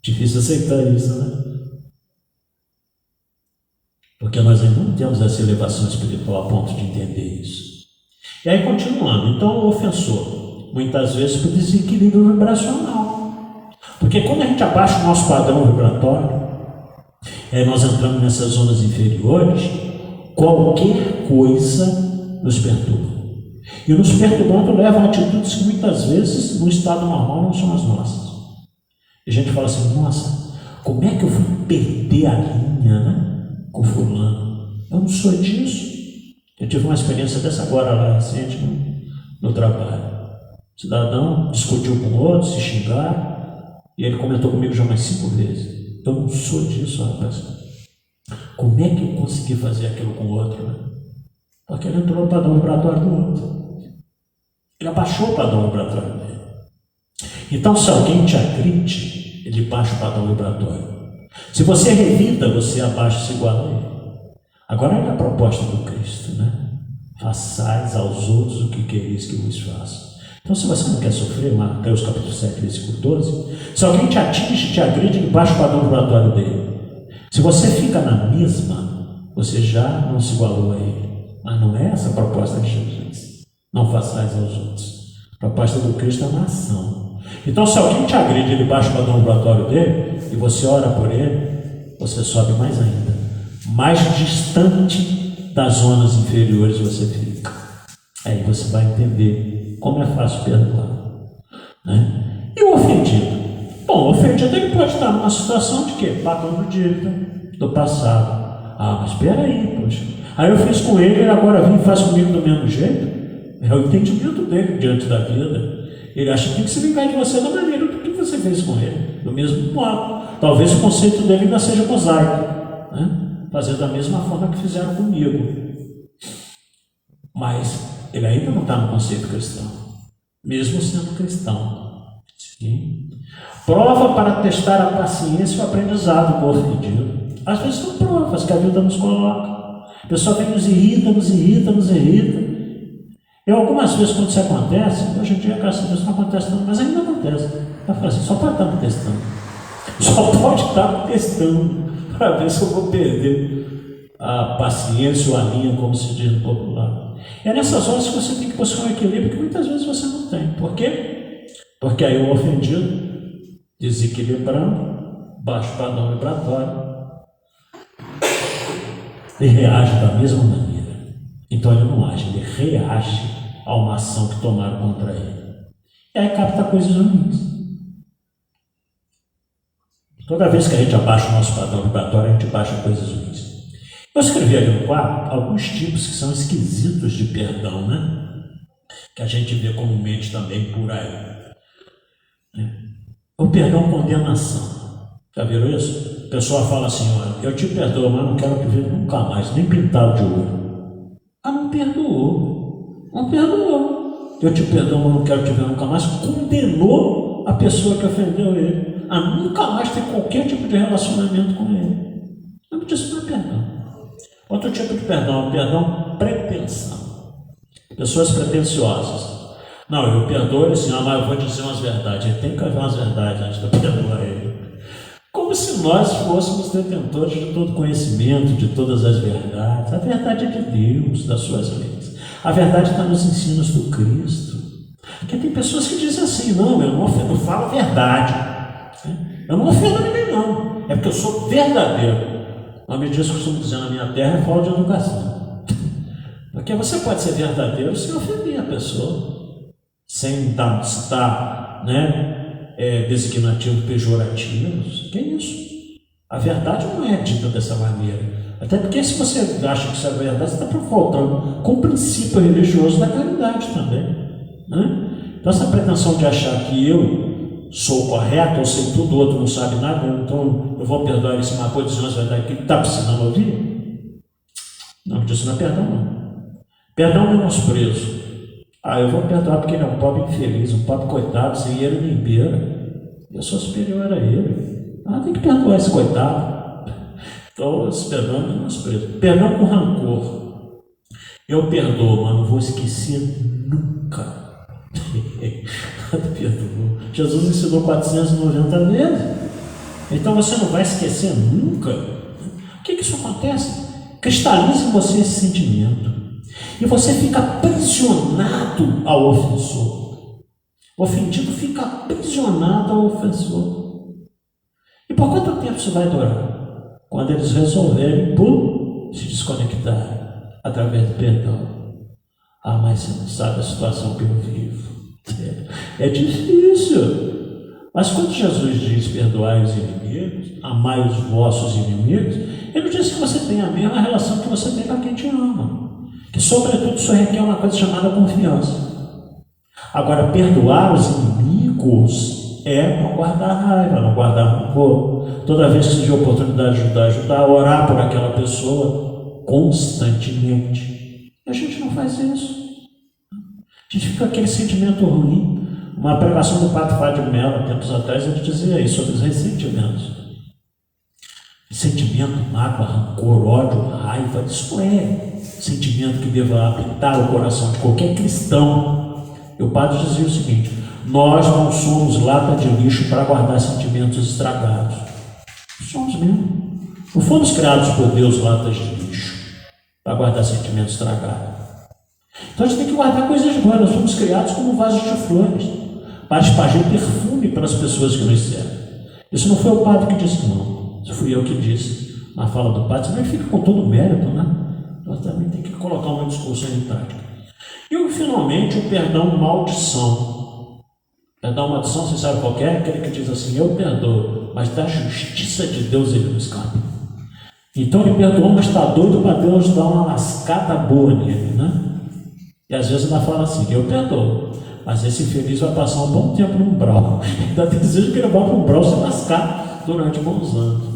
Difícil aceitar isso, né? Porque nós ainda não temos essa elevação espiritual a ponto de entender isso. E aí, continuando, então o ofensor, muitas vezes por desequilíbrio vibracional. Porque quando a gente abaixa o nosso padrão vibratório, nós entramos nessas zonas inferiores, qualquer coisa nos perturba. E nos perturbando leva a atitudes que muitas vezes no estado normal não são as nossas. E a gente fala assim: nossa, como é que eu fui perder a linha, né, com fulano? Eu não sou disso. Eu tive uma experiência dessa agora lá recente no trabalho. O cidadão discutiu com o outro, se xingaram, e ele comentou comigo já umas 5 vezes: eu não sou disso, rapaz. Como é que eu consegui fazer aquilo com o outro, né? Porque ele entrou no padrão vibratório do outro. Ele abaixou o padrão vibratório dele. Então, se alguém te agride, ele baixa o padrão vibratório. Se você revida, você abaixa e se iguala a ele. Agora é a proposta do Cristo, né? Façais aos outros o que quereis que vos façam. Então, se você não quer sofrer, Mateus capítulo 7, versículo 12, se alguém te atinge, te agride, ele baixa o padrão vibratório dele. Se você fica na mesma, você já não se igualou a ele. Mas não é essa a proposta de Jesus. Não façais aos outros. A proposta do Cristo é uma ação. Então, se alguém te agride, ele baixa o padrão vibratório dele, e você ora por ele, você sobe mais ainda. Mais distante das zonas inferiores você fica. Aí você vai entender como é fácil perdoar, né? E o ofendido? Bom, o ofendido ele pode estar numa situação de quê? Pagando dívida do passado. Mas espera aí, poxa. Aí eu fiz com ele agora vem e faz comigo do mesmo jeito? É o entendimento dele diante da vida. Ele acha que tem que se vingar de você da maneira do que você fez com ele, do mesmo modo. Talvez o conceito dele ainda seja mosaico, né? Fazer da mesma forma que fizeram comigo. Mas ele ainda não está no conceito cristão, mesmo sendo cristão. Sim. Prova para testar a paciência e o aprendizado do ofendido. Às vezes são provas que a vida nos coloca. A pessoa vem nos irrita, nos irrita, nos irrita. Eu algumas vezes quando isso acontece, hoje em dia, graças a Deus, não acontece tanto, mas ainda acontece. Eu falo assim: só pode estar me testando. Só pode estar me testando para ver se eu vou perder a paciência ou a linha, como se diz no popular. É nessas horas que você tem que buscar um equilíbrio que muitas vezes você não tem. Por quê? Porque aí o ofendido, desequilibrando, baixa o padrão vibratório, ele reage da mesma maneira. Então ele não age, ele reage a uma ação que tomaram contra ele. E aí capta coisas ruins. Toda vez que a gente abaixa o nosso padrão vibratório, a gente baixa coisas ruins. Eu escrevi ali no quadro alguns tipos que são esquisitos de perdão, né? Que a gente vê comumente também por aí. O perdão condenação. Já viram isso? A pessoa fala assim: olha, eu te perdoo, mas não quero te ver nunca mais, nem pintado de ouro. Não perdoou. Não perdoou. Eu te perdoo, mas não quero te ver nunca mais. Condenou a pessoa que ofendeu ele a nunca mais ter qualquer tipo de relacionamento com ele. Não, isso não é perdão. Outro tipo de perdão, perdão pretensão. Pessoas pretensiosas. Não, eu perdoo ele assim, mas eu vou dizer umas verdades. Ele tem que haver umas verdades antes de eu perdoar ele. Como se nós fôssemos detentores de todo conhecimento, de todas as verdades. A verdade é de Deus, das suas leis. A verdade está nos ensinos do Cristo. Porque tem pessoas que dizem assim: não, eu não ofendo, eu falo a verdade. Eu não ofendo ninguém, não. É porque eu sou verdadeiro. O nome disso, costumo dizer na minha terra, é falta de educação. Porque você pode ser verdadeiro sem ofender a pessoa, sem estar designativo pejorativo. Que é isso? A verdade não é dita dessa maneira. Até porque se você acha que isso é verdade, você está faltando com o princípio religioso da caridade também. Né? Então essa pretensão de achar que eu sou correto, eu sei tudo, o outro não sabe nada, então eu vou perdoar ele se uma coisa dizendo a verdade que ele está precisando ouvir. Não, disso não é perdão, não. Perdão é menosprezo. Eu vou perdoar porque ele é um pobre infeliz, um pobre coitado, sem ele nem beira. Eu sou superior a ele. Tem que perdoar esse coitado. Então, esse perdão é menosprezo. Perdão com rancor. Eu perdoo, mas não vou esquecer nunca. Perdoou. Jesus ensinou 490 vezes. Então você não vai esquecer nunca. O que isso acontece? Cristaliza em você esse sentimento. E você fica aprisionado ao ofensor. O ofendido fica aprisionado ao ofensor. E por quanto tempo isso vai durar? Quando eles resolverem se desconectar através do perdão. Mas você não sabe a situação que eu vivo. É difícil. Mas quando Jesus diz perdoai os inimigos, amai os vossos inimigos, ele diz que você tem a mesma relação que você tem com quem te ama. Que sobretudo isso requer uma coisa chamada confiança. Agora, perdoar os inimigos é não guardar raiva, não guardar rancor. Toda vez que surgir a oportunidade de ajudar, orar por aquela pessoa constantemente. E a gente não faz isso. A gente fica com aquele sentimento ruim. Uma pregação do Padre Fábio de Mello, tempos atrás, ele dizia isso sobre os ressentimentos. Sentimento, mágoa, rancor, ódio, raiva, isso é sentimento que deva habitar o coração de qualquer cristão. E o padre dizia o seguinte: nós não somos lata de lixo para guardar sentimentos estragados. Somos mesmo. Não fomos criados por Deus latas de lixo para guardar sentimentos estragados. Então a gente tem que guardar coisas boas. Nós fomos criados como vasos de flores para espargir perfume para as pessoas que nos servem. Isso não foi o padre que disse, não. Isso fui eu que disse na fala do padre. Senão ele fica com todo o mérito, né? Nós também temos que colocar uma discussão em prática. E finalmente o perdão maldição. Perdão maldição, você sabe qual é? Aquele que diz assim: eu perdoo, mas da justiça de Deus ele não escapa. Então ele perdoou, mas está doido para Deus dar uma lascada boa nele, né? E às vezes ainda fala assim: eu perdoo, mas esse infeliz vai passar um bom tempo no umbral. Ainda desejo que ele vá para o umbral se lascar durante bons anos.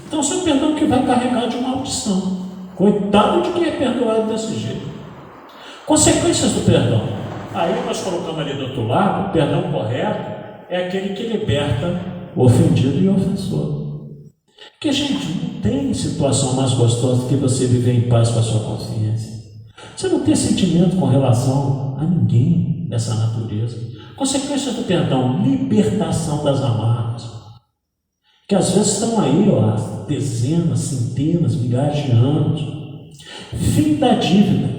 Então isso é um perdão que vai carregar de maldição. Coitado de quem é perdoado desse jeito. Consequências do perdão. Aí nós colocamos ali do outro lado: o perdão correto é aquele que liberta o ofendido e o ofensor. Porque, gente, não tem situação mais gostosa do que você viver em paz com a sua consciência. Você não tem sentimento com relação a ninguém dessa natureza. Consequências do perdão: libertação das amarras, que às vezes estão aí, dezenas, centenas, milhares de anos. Fim da dívida,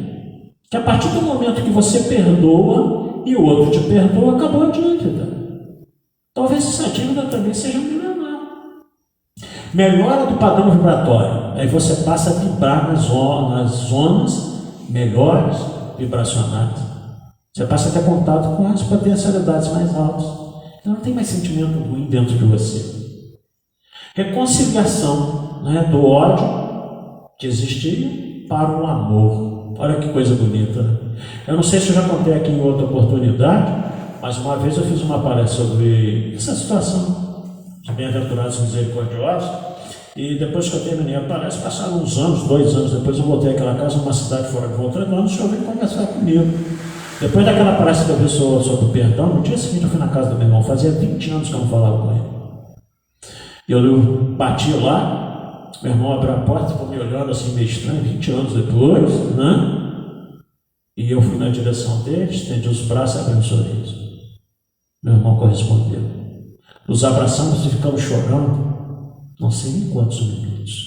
que a partir do momento que você perdoa e o outro te perdoa, acabou a dívida. Talvez essa dívida também seja milionária. Melhora do padrão vibratório, aí você passa a vibrar nas zonas melhores vibracionais. Você passa a ter contato com as potencialidades mais altas. Então não tem mais sentimento ruim dentro de você. Reconciliação, do ódio que existia para o amor. Olha que coisa bonita, né? Eu não sei se eu já contei aqui em outra oportunidade, mas uma vez eu fiz uma palestra sobre essa situação de bem-aventurados misericordiosos, e depois que eu terminei a palestra, passaram uns anos, 2 anos depois, eu voltei àquela casa, numa cidade fora de Volta Redonda, o senhor veio conversar comigo. Depois daquela palestra que eu vi sobre o perdão, no dia seguinte eu fui na casa do meu irmão, fazia 20 anos que eu não falava com ele. Eu bati lá, meu irmão abriu a porta, ficou me olhando assim meio estranho, 20 anos depois, né? E eu fui na direção dele, estendi os braços e abri um sorriso. Meu irmão correspondeu. Nos abraçamos e ficamos chorando, não sei nem quantos minutos.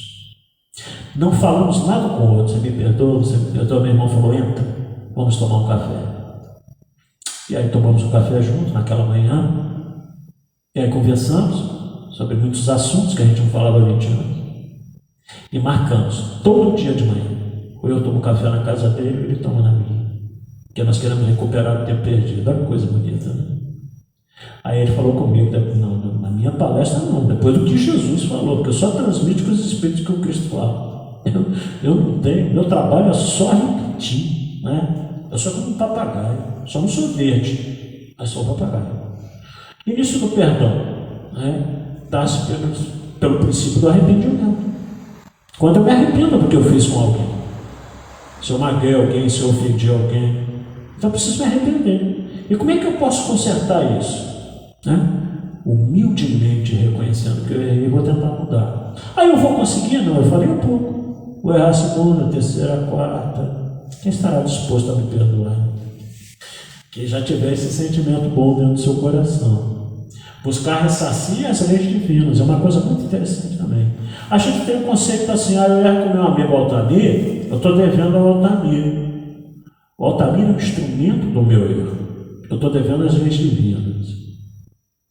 Não falamos nada com o outro. Você me perdoa, meu irmão falou: entra, vamos tomar um café. E aí tomamos um café juntos naquela manhã, e aí conversamos sobre muitos assuntos que a gente não falava há 20 anos. E marcamos, todo dia de manhã. Ou eu tomo café na casa dele, ou ele toma na minha. Porque nós queremos recuperar o tempo perdido. Olha que coisa bonita, né? Aí ele falou comigo, não, na minha palestra não, depois do que Jesus falou, porque eu só transmito com os espíritos que o Cristo fala. Eu não tenho, meu trabalho é só repetir, né? Eu sou como um papagaio, só não sou verde, mas sou um papagaio. E nisso do perdão, né? Dá-se pelo princípio do arrependimento. Quando eu me arrependo do que eu fiz com alguém, se eu magoei alguém, se eu ofendi alguém, então eu preciso me arrepender. E como é que eu posso consertar isso? Né? Humildemente reconhecendo que eu errei e vou tentar mudar. Aí eu vou conseguir? Não, eu falei um pouco. Vou errar a segunda, a terceira, a quarta. Quem estará disposto a me perdoar? Quem já tiver esse sentimento bom dentro do seu coração. Buscar ressarcir as leis divinas é uma coisa muito interessante também. A gente tem um conceito assim, eu erro com meu amigo Altamir, eu estou devendo ao Altamir. O Altamir é um instrumento do meu erro. Eu estou devendo as leis divinas.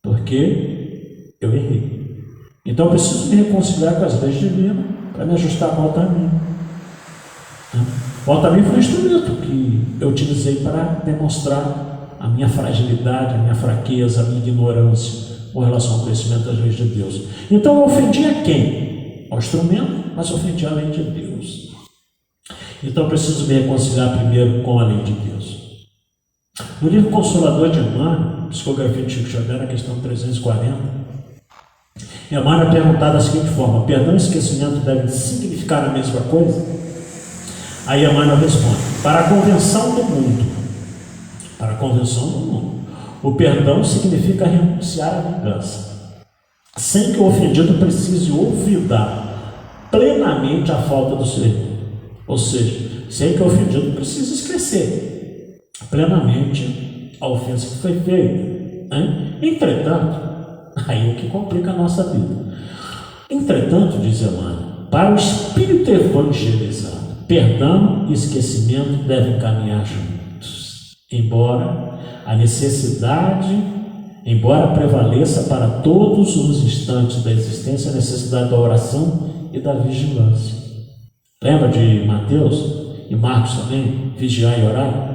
Porque eu errei. Então eu preciso me reconciliar com as leis divinas para me ajustar com o Altamir. O Altamir foi um instrumento que eu utilizei para demonstrar a minha fragilidade, a minha fraqueza, a minha ignorância com relação ao conhecimento das leis de Deus. Então eu ofendi a quem? Ao instrumento, mas ofendi a lei de Deus. Então eu preciso me reconciliar primeiro com a lei de Deus. No livro Consolador de Emmanuel, Psicografia de Chico Xavier, na questão 340, Emmanuel é perguntado da seguinte forma: perdão e esquecimento devem significar a mesma coisa? Aí Emmanuel responde: para a convenção do mundo, o perdão significa renunciar à vingança, sem que o ofendido precise olvidar plenamente a falta do seu irmão. Ou seja, sem que o ofendido precise esquecer plenamente a ofensa que foi feita. Entretanto, aí é o que complica a nossa vida. Entretanto, diz Emmanuel, para o espírito evangelizado, perdão e esquecimento devem caminhar juntos, embora prevaleça para todos os instantes da existência a necessidade da oração e da vigilância. Lembra de Mateus e Marcos também? Vigiar e orar?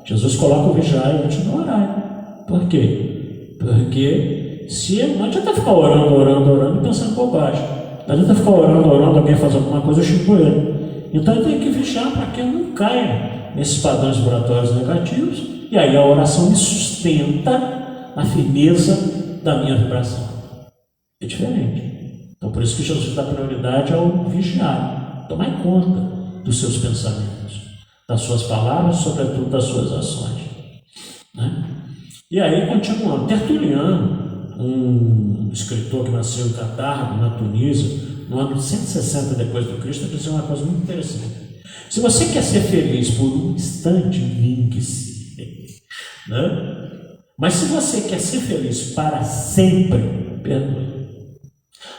Jesus coloca o vigiar antes do orar. Por quê? Porque não adianta ficar orando e pensando bobagem. Não adianta ficar orando, alguém faz alguma coisa, eu chico ele. Então eu tenho que vigiar para que eu não caia nesses padrões vibratórios negativos, e aí a oração me sustenta na firmeza da minha vibração. É diferente. Então por isso que Jesus dá prioridade ao vigiar, tomar conta dos seus pensamentos, das suas palavras, sobretudo das suas ações. Né? E aí, continuando, Tertuliano, um escritor que nasceu em Catargo, na Tunísia, no ano de 160 depois do Cristo, dizia uma coisa muito interessante: se você quer ser feliz por um instante, vingue-se. Né? Mas se você quer ser feliz para sempre, perdoe.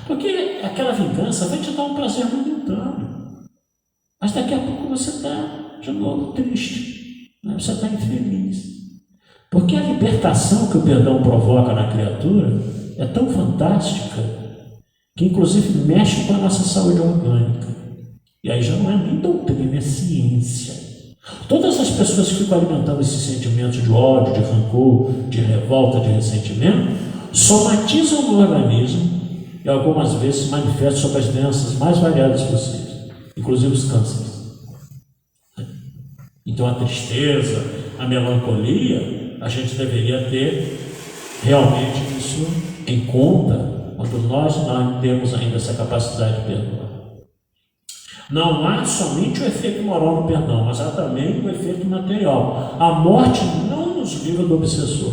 Porque aquela vingança vai te dar um prazer momentâneo, mas daqui a pouco você está de novo triste, né? Você está infeliz. Porque a libertação que o perdão provoca na criatura é tão fantástica que inclusive mexe com a nossa saúde orgânica. E aí já não é nem doutrina, é ciência. Todas as pessoas que ficam alimentando esses sentimentos de ódio, de rancor, de revolta, de ressentimento, somatizam no organismo e algumas vezes se manifestam sobre as doenças mais variadas possíveis, inclusive os cânceres. Então a tristeza, a melancolia, a gente deveria ter realmente isso em conta quando nós não temos ainda essa capacidade de perdoar. Não há somente o efeito moral no perdão, mas há também o efeito material. A morte não nos livra do obsessor.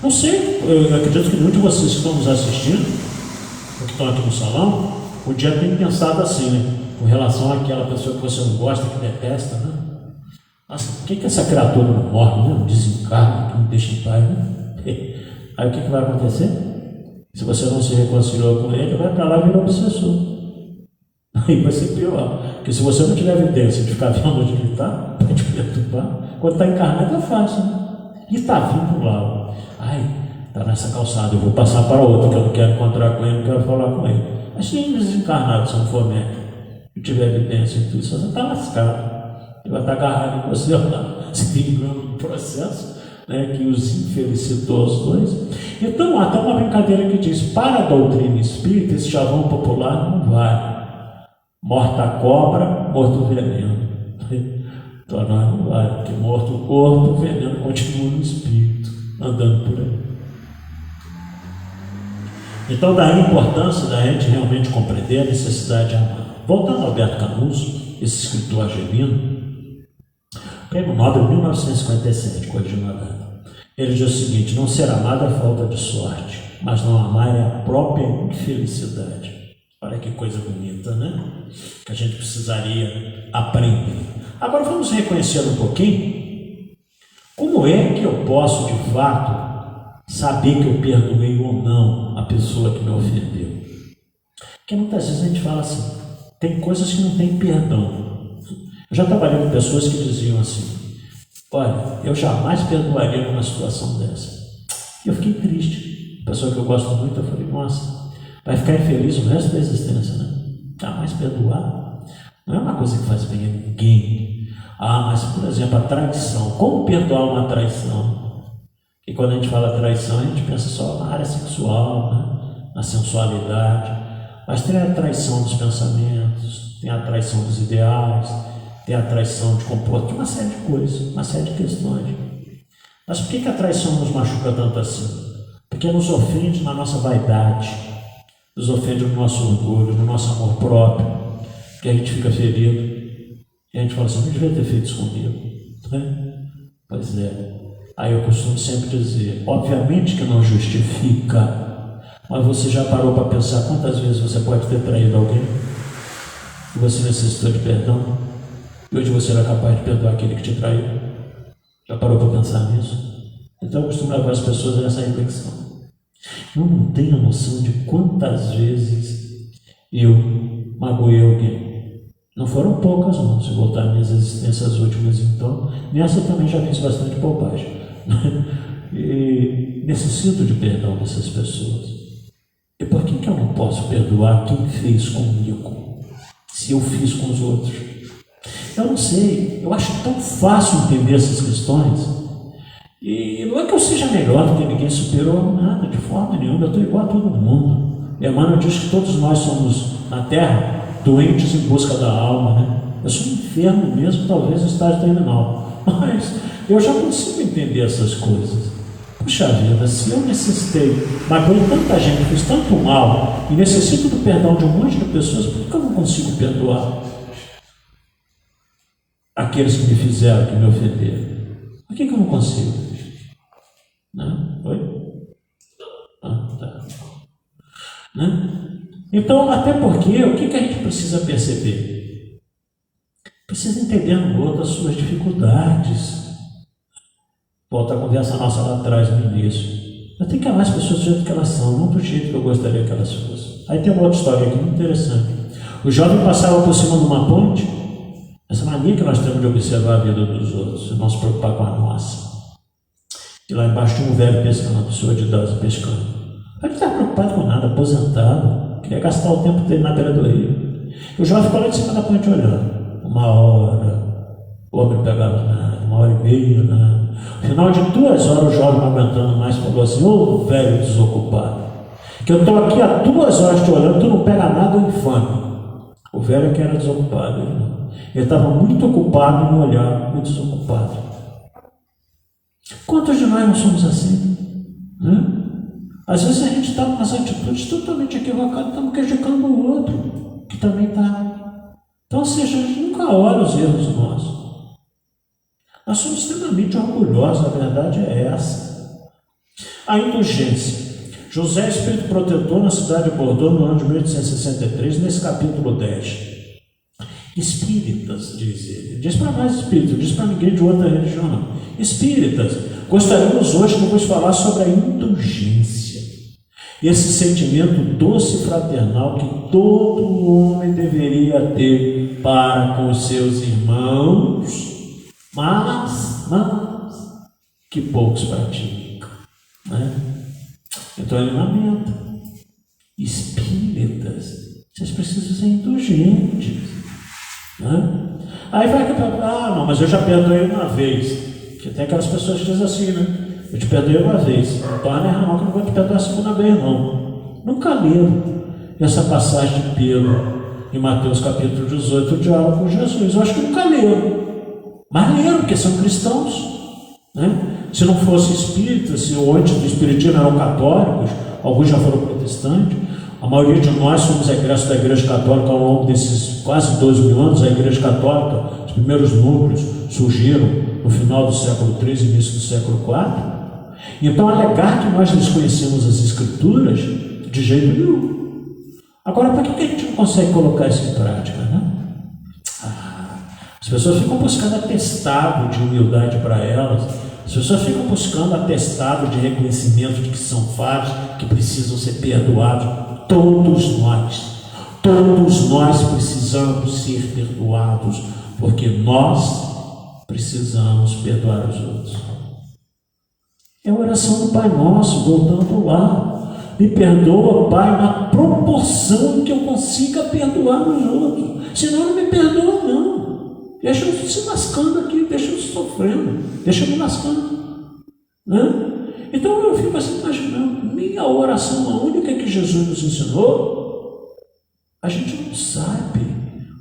Não sei, eu acredito que muitos de vocês que estão nos assistindo, ou que estão aqui no salão, o dia tem pensado assim, né? Com relação àquela pessoa que você não gosta, que detesta, né? Nossa, por que essa criatura não morre, né? Não desencarna, que não deixa em paz, né? Aí o que vai acontecer? Se você não se reconciliou com ele, vai para lá e vira obsessor. Aí vai ser pior, porque se você não tiver evidência de ficar vendo onde ele está, vai te perturbar. Quando está encarnado é fácil, né? E está vindo lá, está nessa calçada, eu vou passar para outra, que eu não quero encontrar com ele, não quero falar com ele. Mas se ele desencarnado, se não for médico, e tiver evidência em tudo isso, você está lascado. Ele vai estar agarrado em você lá, se vingando no processo, né, que os infelicitou os dois. Então, até uma brincadeira que diz: para a doutrina espírita, esse chavão popular não vale. Morta a cobra, morto o veneno. Então, não vale, porque morto o corpo, o veneno continua no espírito, andando por aí. Então, daí a importância da gente realmente compreender a necessidade de amar. Voltando ao Alberto Camus, esse escritor argelino, Prêmio Nobel 1957, corrigindo a data. Ele diz o seguinte: não ser amado é falta de sorte, mas não amar é a própria infelicidade. Olha que coisa bonita, né? Que a gente precisaria aprender. Agora vamos reconhecer um pouquinho como é que eu posso, de fato, saber que eu perdoei ou não a pessoa que me ofendeu. Porque muitas vezes a gente fala assim, tem coisas que não tem perdão. Eu já trabalhei com pessoas que diziam assim: olha, eu jamais perdoaria numa situação dessa. E eu fiquei triste. Pessoa que eu gosto muito, eu falei: nossa, vai ficar infeliz o resto da existência, né? Jamais perdoar não é uma coisa que faz bem a ninguém. Mas, por exemplo, a traição. Como perdoar uma traição? E quando a gente fala traição, a gente pensa só na área sexual, né? Na sensualidade. Mas tem a traição dos pensamentos, tem a traição dos ideais, tem a traição de comportamento, uma série de coisas, uma série de questões. Mas por que a traição nos machuca tanto assim? Porque nos ofende na nossa vaidade, nos ofende no nosso orgulho, no nosso amor próprio, que a gente fica ferido. E a gente fala assim: não devia ter feito isso comigo, né? Pois é. Aí eu costumo sempre dizer, obviamente que não justifica, mas você já parou para pensar quantas vezes você pode ter traído alguém e você necessitou de perdão? E hoje você era capaz de perdoar aquele que te traiu? Já parou para pensar nisso? Então eu costumo levar as pessoas a essa reflexão. Eu não tenho noção de quantas vezes eu magoei alguém. Não foram poucas, não. Se voltar às minhas existências últimas, então, nessa também já fiz bastante bobagem. E necessito de perdão dessas pessoas. E por que eu não posso perdoar quem fez comigo, se eu fiz com os outros? Eu não sei, eu acho tão fácil entender essas questões. E não é que eu seja melhor do que ninguém, superou nada, de forma nenhuma. Eu estou igual a todo mundo. Emmanuel diz que todos nós somos, na Terra, doentes em busca da alma, né? Eu sou um enfermo mesmo, talvez estágio terminal. Mas eu já consigo entender essas coisas. Puxa vida, se eu necessitei, magoei tanta gente, fiz tanto mal, e necessito do perdão de um monte de pessoas, por que eu não consigo perdoar aqueles que me fizeram, que me ofenderam? Por que eu não consigo? Né? Oi? Tá. Né? Então, até porque, o que a gente precisa perceber? Precisa entender no outro as suas dificuldades. Volta a conversa nossa lá atrás, no início. Eu tenho que amar as pessoas do jeito que elas são, não do jeito que eu gostaria que elas fossem. Aí tem uma outra história aqui muito interessante. O jovem passava por cima de uma ponte, essa mania que nós temos de observar a vida dos outros e não se preocupar com a nossa. E lá embaixo tinha um velho pescando, uma pessoa de idade pescando. Ele não estava preocupado com nada, aposentado, queria gastar o tempo dele na beira do rio. E o jovem ficou lá de cima da ponte olhando. 1 hora, o homem não pegava nada, 1h30, nada. No final de 2 horas, o jovem não aguentando mais, falou assim: ô velho desocupado, que eu estou aqui há 2 horas te olhando, tu não pega nada, ou infame. O velho é que era desocupado, ele não. Ele estava muito ocupado no olhar, muito desocupado. Quantos de nós não somos assim? Né? Às vezes a gente está com umas atitudes totalmente equivocadas, estamos criticando o outro, que também está. Então, ou seja, a gente nunca olha os erros nossos. Nós somos extremamente orgulhosos, a verdade é essa. A indulgência. José, espírito protetor na cidade de Bordeaux, no ano de 1863, nesse capítulo 10. Espíritas, diz ele. Diz para nós espíritas, diz para ninguém de outra religião, não. Espíritas, gostaríamos hoje de vos falar sobre a indulgência. Esse sentimento doce e fraternal que todo homem deveria ter para com os seus irmãos, mas que poucos praticam, né? Então ele lamenta: espíritas, vocês precisam ser indulgentes. Né? Aí vai que não, mas eu já perdoei uma vez. Porque tem aquelas pessoas que dizem assim, né? Eu te perdoei uma vez, não torna errar não, que eu não vou te perdoar a segunda vez, não. Nunca leram essa passagem de Pedro em Mateus capítulo 18, o diálogo com Jesus. Eu acho que nunca leram. Mas leram, porque são cristãos. Né? Se não fosse espírita, se antes do espiritismo eram católicos, alguns já foram protestantes, a maioria de nós somos egressos da Igreja Católica ao longo desses quase 12 mil anos. A Igreja Católica, os primeiros núcleos surgiram no final do século III, início do século IV. Então, alegar que nós desconhecemos as Escrituras, de jeito nenhum. Agora, por que a gente não consegue colocar isso em prática? Né? As pessoas ficam buscando atestado de humildade para elas, as pessoas ficam buscando atestado de reconhecimento de que são falhos, que precisam ser perdoados. Todos nós precisamos ser perdoados, porque nós precisamos perdoar os outros. É a oração do Pai Nosso, voltando lá. Me perdoa, Pai, na proporção que eu consiga perdoar os outros. Senão não me perdoa, não. Deixa eu se lascando aqui, deixa eu sofrendo, deixa eu me lascando. Né? Então eu fico assim imaginando, minha oração, a única que Jesus nos ensinou, a gente não sabe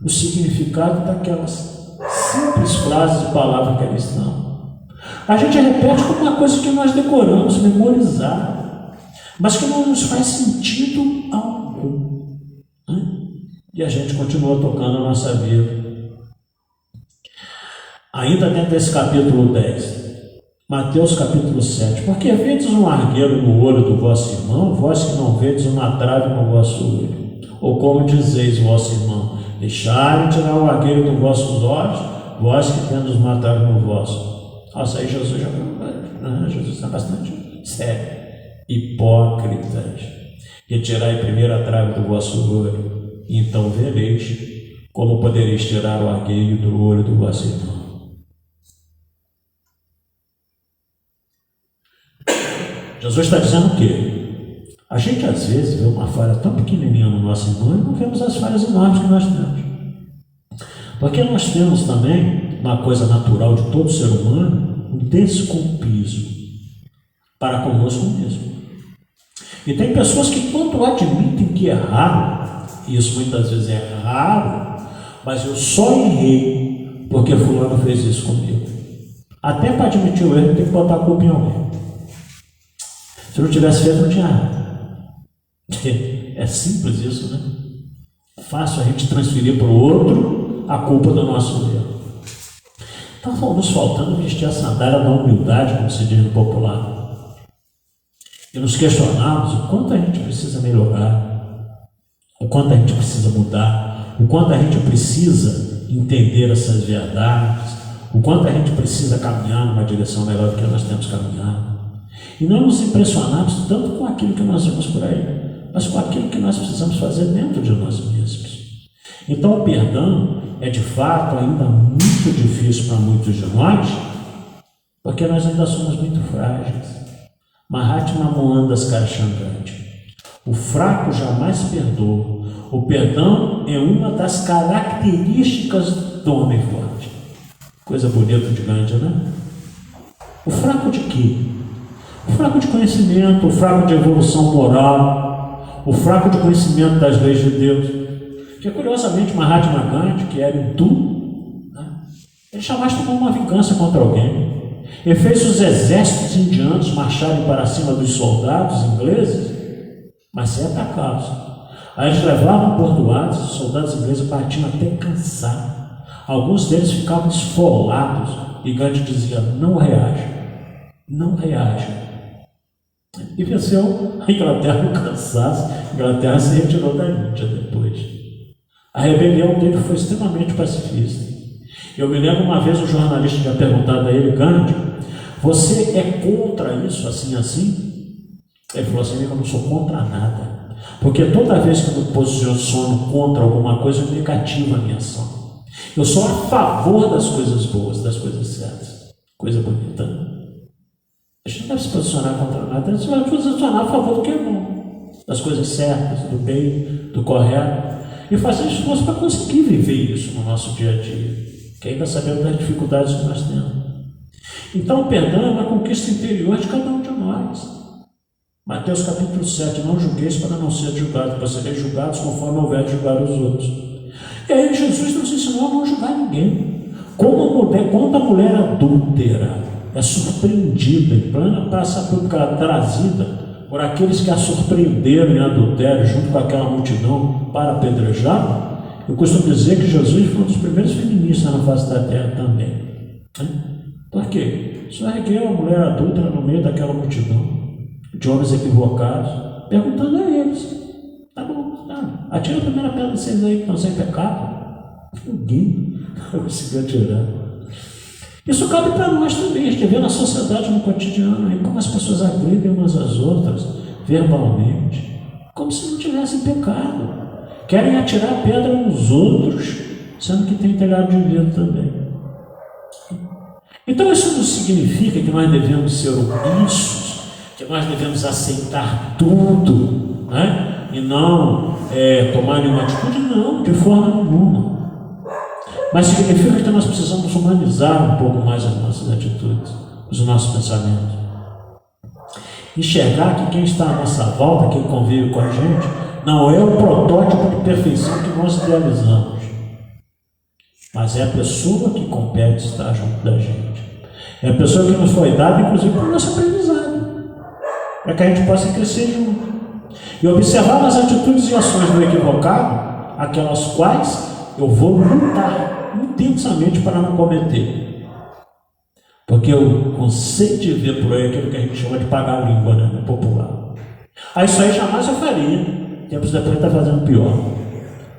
o significado daquelas simples frases de palavra cristã. A gente repete como uma coisa que nós decoramos, memorizar, mas que não nos faz sentido algum. Né? E a gente continua tocando a nossa vida. Ainda dentro desse capítulo 10, Mateus capítulo 7, porque vedes um argueiro no olho do vosso irmão, vós que não vedes uma trave no vosso olho? Ou como dizeis, vosso irmão, deixai tirar o argueiro dos vossos olhos, vós que tendes uma trave no vosso. Nossa, aí Jesus Jesus está bastante sério. Hipócritas, retirai primeiro a trave do vosso olho, e então vereis como podereis tirar o argueiro do olho do vosso irmão. Jesus está dizendo o quê? A gente às vezes vê uma falha tão pequenininha no nosso irmão e não vemos as falhas enormes que nós temos. Porque nós temos também uma coisa natural de todo ser humano, um desculpismo para conosco mesmo. E tem pessoas que quando admitem que erraram, e isso muitas vezes é raro, mas eu só errei porque fulano fez isso comigo. Até para admitir o erro tem que botar a culpa em alguém. Se eu não tivesse feito, não tinha nada. É simples isso, né? É fácil a gente transferir para o outro a culpa do nosso erro. Está nos faltando vestir a sandália da humildade, como se diz no popular. E nos questionarmos o quanto a gente precisa melhorar, o quanto a gente precisa mudar, o quanto a gente precisa entender essas verdades, o quanto a gente precisa caminhar numa direção melhor do que nós temos caminhado. E não nos impressionarmos tanto com aquilo que nós vemos por aí, mas com aquilo que nós precisamos fazer dentro de nós mesmos. Então o perdão é de fato ainda muito difícil para muitos de nós, porque nós ainda somos muito frágeis. Mahatma Mohandas Karchandra: o fraco jamais perdoa. O perdão é uma das características do homem forte. Coisa bonita de Gandhi, né? O fraco de quê? O fraco de conhecimento, o fraco de evolução moral, o fraco de conhecimento das leis de Deus. Que curiosamente Mahatma Gandhi, que era hindu, né? Ele jamais tomou uma vingança contra alguém. Ele fez os exércitos indianos marcharem para cima dos soldados ingleses, mas sem atacá-los. Aí eles levavam bordoadas, os soldados ingleses batiam até cansar. Alguns deles ficavam esfolados e Gandhi dizia: não reaja, não reaja. E venceu a Inglaterra no cansaço. A Inglaterra se retirou da Índia depois. A rebelião dele foi extremamente pacifista. Eu me lembro uma vez um jornalista tinha perguntado a ele: Gandhi, você é contra isso, assim, assim? Ele falou assim: eu não sou contra nada, porque toda vez que eu me posiciono contra alguma coisa, eu negativo a minha ação. Eu sou a favor das coisas boas, das coisas certas. Coisa bonita. A gente não deve se posicionar contra nada, a gente vai se posicionar a favor do que é bom, das coisas certas, do bem, do correto. E fazer esforço para conseguir viver isso no nosso dia a dia, que ainda sabemos das dificuldades que nós temos. Então o perdão é uma conquista interior de cada um de nós. Mateus capítulo 7, não julgueis para não ser julgados, para serem julgados conforme houver de julgar os outros. E aí Jesus nos ensinou a não julgar ninguém. Quando a mulher adúltera é surpreendida em plena praça pública, trazida por aqueles que a surpreenderam em adultério junto com aquela multidão para apedrejá-la, eu costumo dizer que Jesus foi um dos primeiros feministas na face da terra também. Por quê? Só ergueu a mulher adúltera no meio daquela multidão de homens equivocados, perguntando a eles: tá bom, tá, atira a primeira pedra de vocês aí que estão sem pecado. Ninguém conseguiu atirar. Isso cabe para nós também. A gente vê na sociedade, no cotidiano, aí, como as pessoas agridem umas às outras verbalmente, como se não tivessem pecado. Querem atirar pedra nos outros, sendo que tem telhado de vidro também. Então isso não significa que nós devemos ser omissos, que nós devemos aceitar tudo, né? E não tomar nenhuma atitude, não, de forma nenhuma. Mas significa que nós precisamos humanizar um pouco mais as nossas atitudes, os nossos pensamentos. Enxergar que quem está à nossa volta, quem convive com a gente, não é o protótipo de perfeição que nós idealizamos, mas é a pessoa que compete estar junto da gente. É a pessoa que nos foi dada, inclusive, para o nosso aprendizado, para que a gente possa crescer junto. E observar as atitudes e ações do equivocado, aquelas quais eu vou lutar intensamente para não cometer. Porque eu conceito de ver por aí aquilo que a gente chama de pagar a língua, né, no popular. Aí isso aí jamais eu faria. Tempos depois está fazendo pior.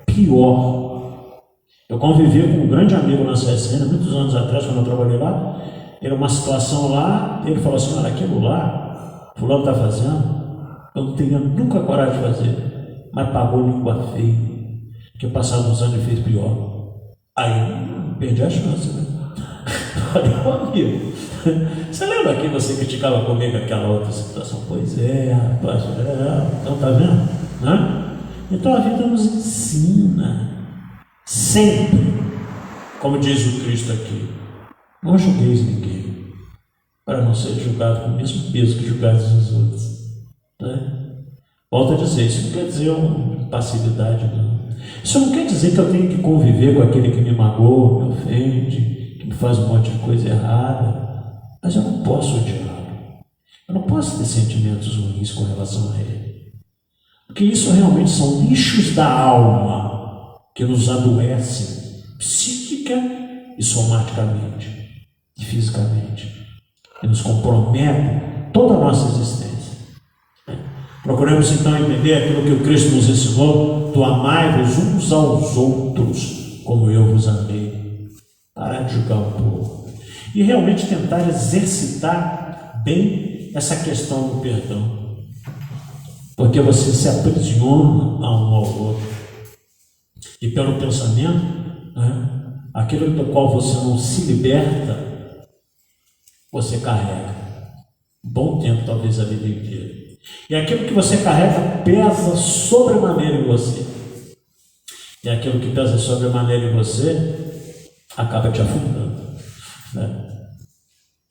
Pior. Eu convivi com um grande amigo na CSN, muitos anos atrás, quando eu trabalhei lá. Era uma situação lá, ele falou assim: olha, aquilo lá, fulano está fazendo, eu não teria nunca coragem de fazer, mas pagou língua feia, que passados uns anos ele fez pior. Aí eu perdi a chance, né? Falei: ô amigo, você lembra que você criticava comigo aquela outra situação? Pois é, rapaz, então tá vendo? Né? Então a vida nos ensina, sempre, como diz o Cristo aqui: não julgueis ninguém, para não ser julgado com o mesmo peso que julgados os outros. Né? Volto a dizer, isso não quer dizer uma passividade, não. Isso não quer dizer que eu tenho que conviver com aquele que me magoa, me ofende, que me faz um monte de coisa errada, mas eu não posso odiá-lo. Eu não posso ter sentimentos ruins com relação a ele. Porque isso realmente são lixos da alma que nos adoecem psíquica e somaticamente e fisicamente, que nos comprometem toda a nossa existência. Procuremos então entender aquilo que o Cristo nos ensinou: do amai-vos uns aos outros como eu vos amei. Parar de julgar um pouco e realmente tentar exercitar bem essa questão do perdão, porque você se aprisiona a um ao outro e pelo pensamento, né, aquilo do qual você não se liberta, você carrega um bom tempo, talvez a vida inteira. E aquilo que você carrega pesa sobremaneira em você. E aquilo que pesa sobremaneira em você acaba te afundando. Né?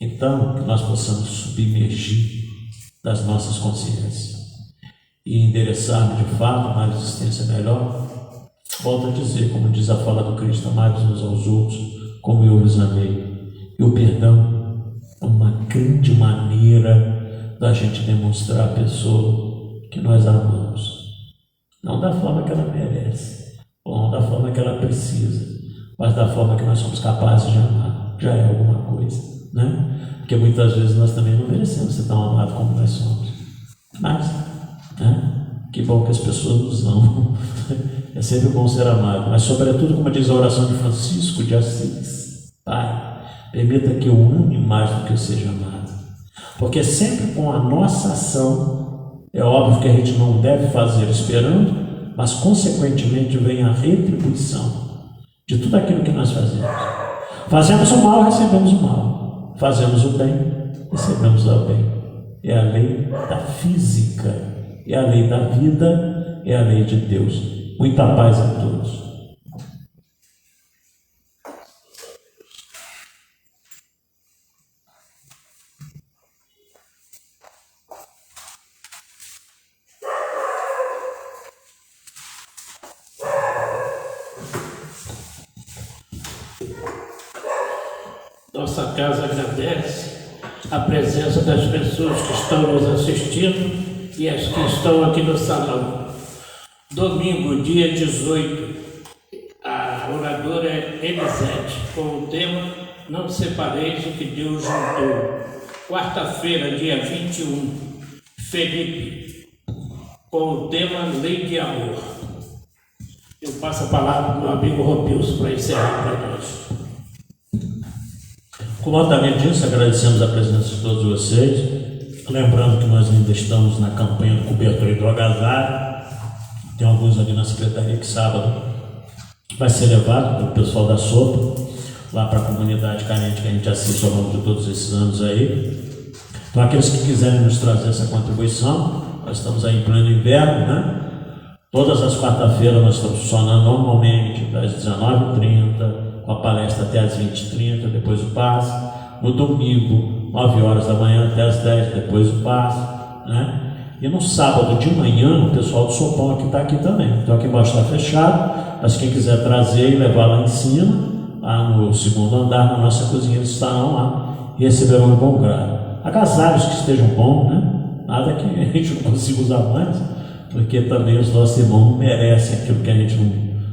Então, que nós possamos submergir das nossas consciências e endereçarmos de fato uma existência melhor. Volto a dizer, como diz a fala do Cristo: amai-vos uns aos outros como eu vos amei. E o perdão é uma grande maneira da gente demonstrar à pessoa que nós amamos, não da forma que ela merece, ou não da forma que ela precisa, mas da forma que nós somos capazes de amar. Já é alguma coisa, né? Porque muitas vezes nós também não merecemos ser tão amados como nós somos, mas, né? Que bom que as pessoas nos amam. É sempre bom ser amado, mas sobretudo, como diz a oração de Francisco de Assis: Pai, permita que eu ame mais do que eu seja amado. Porque sempre com a nossa ação, é óbvio que a gente não deve fazer esperando, mas consequentemente vem a retribuição de tudo aquilo que nós fazemos. Fazemos o mal, recebemos o mal. Fazemos o bem, recebemos o bem. É a lei da física, é a lei da vida, é a lei de Deus. Muita paz a todos. Nossa casa agradece a presença das pessoas que estão nos assistindo e as que estão aqui no salão. Domingo, dia 18, a oradora é Elisete, com o tema Não Separeis o que Deus juntou. Quarta-feira, dia 21, Felipe, com o tema Lei de Amor. Eu passo a palavra para o meu amigo Robilson para encerrar para nós. Como altamente disso, agradecemos a presença de todos vocês. Lembrando que nós ainda estamos na campanha do cobertor hidrogasário. Tem alguns ali na secretaria que sábado vai ser levado pelo pessoal da sopa lá para a comunidade carente que a gente assiste ao longo de todos esses anos aí. Então, aqueles que quiserem nos trazer essa contribuição, nós estamos aí em pleno inverno, né? Todas as quarta-feiras nós estamos funcionando normalmente das 19h30, com a palestra até às 20h30, depois o passe. No domingo, 9 horas da manhã até às 10, depois o passe, né? E no sábado de manhã, o pessoal do Sopão aqui está aqui também. Então aqui embaixo está fechado, mas quem quiser trazer e levar lá em cima, lá no segundo andar, na nossa cozinha, eles estarão lá e receberão um bom grado. Agasalhos que estejam bons, né? Nada que a gente não consiga usar mais, porque também os nossos irmãos não merecem aquilo que a gente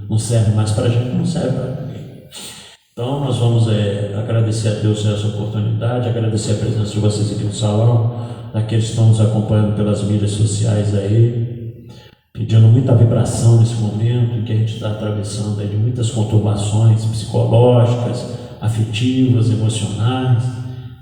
não serve mais para a gente, não serve para ninguém. Então nós vamos agradecer a Deus essa oportunidade, agradecer a presença de vocês aqui no salão, daqueles que estão nos acompanhando pelas mídias sociais aí, pedindo muita vibração nesse momento em que a gente está atravessando aí de muitas conturbações psicológicas, afetivas, emocionais,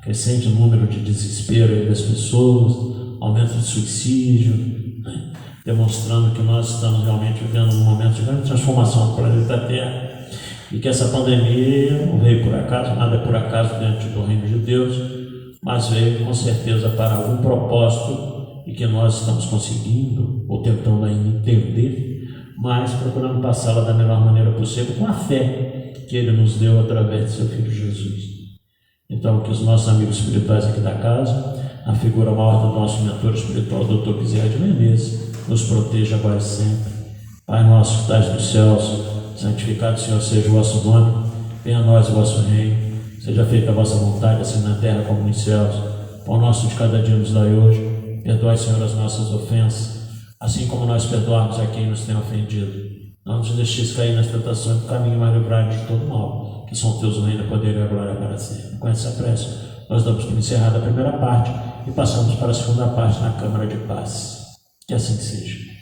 crescente número de desespero aí das pessoas, aumento de suicídio, né? Demonstrando que nós estamos realmente vivendo um momento de grande transformação do planeta Terra e que essa pandemia não veio por acaso, nada é por acaso dentro do reino de Deus, mas veio com certeza para algum propósito e que nós estamos conseguindo ou tentando ainda entender, mas procurando passá-la da melhor maneira possível com a fé que Ele nos deu através de seu Filho Jesus. Então, que os nossos amigos espirituais aqui da casa, a figura maior do nosso mentor espiritual, Dr. Bezerra de Menezes, nos proteja agora e sempre. Pai nosso que estás nos céus, santificado, Senhor, seja o vosso nome, venha a nós o vosso reino. Seja feita a vossa vontade, assim na terra como nos céus. Pão nosso de cada dia nos dai hoje. Perdoai, Senhor, as nossas ofensas, assim como nós perdoamos a quem nos tem ofendido. Não nos deixeis cair nas tentações do caminho, mas livrai-nos de todo mal, que são teus o reino, o poder e a glória para sempre. Com essa prece, nós damos por encerrada a primeira parte e passamos para a segunda parte na Câmara de Paz. Que assim seja.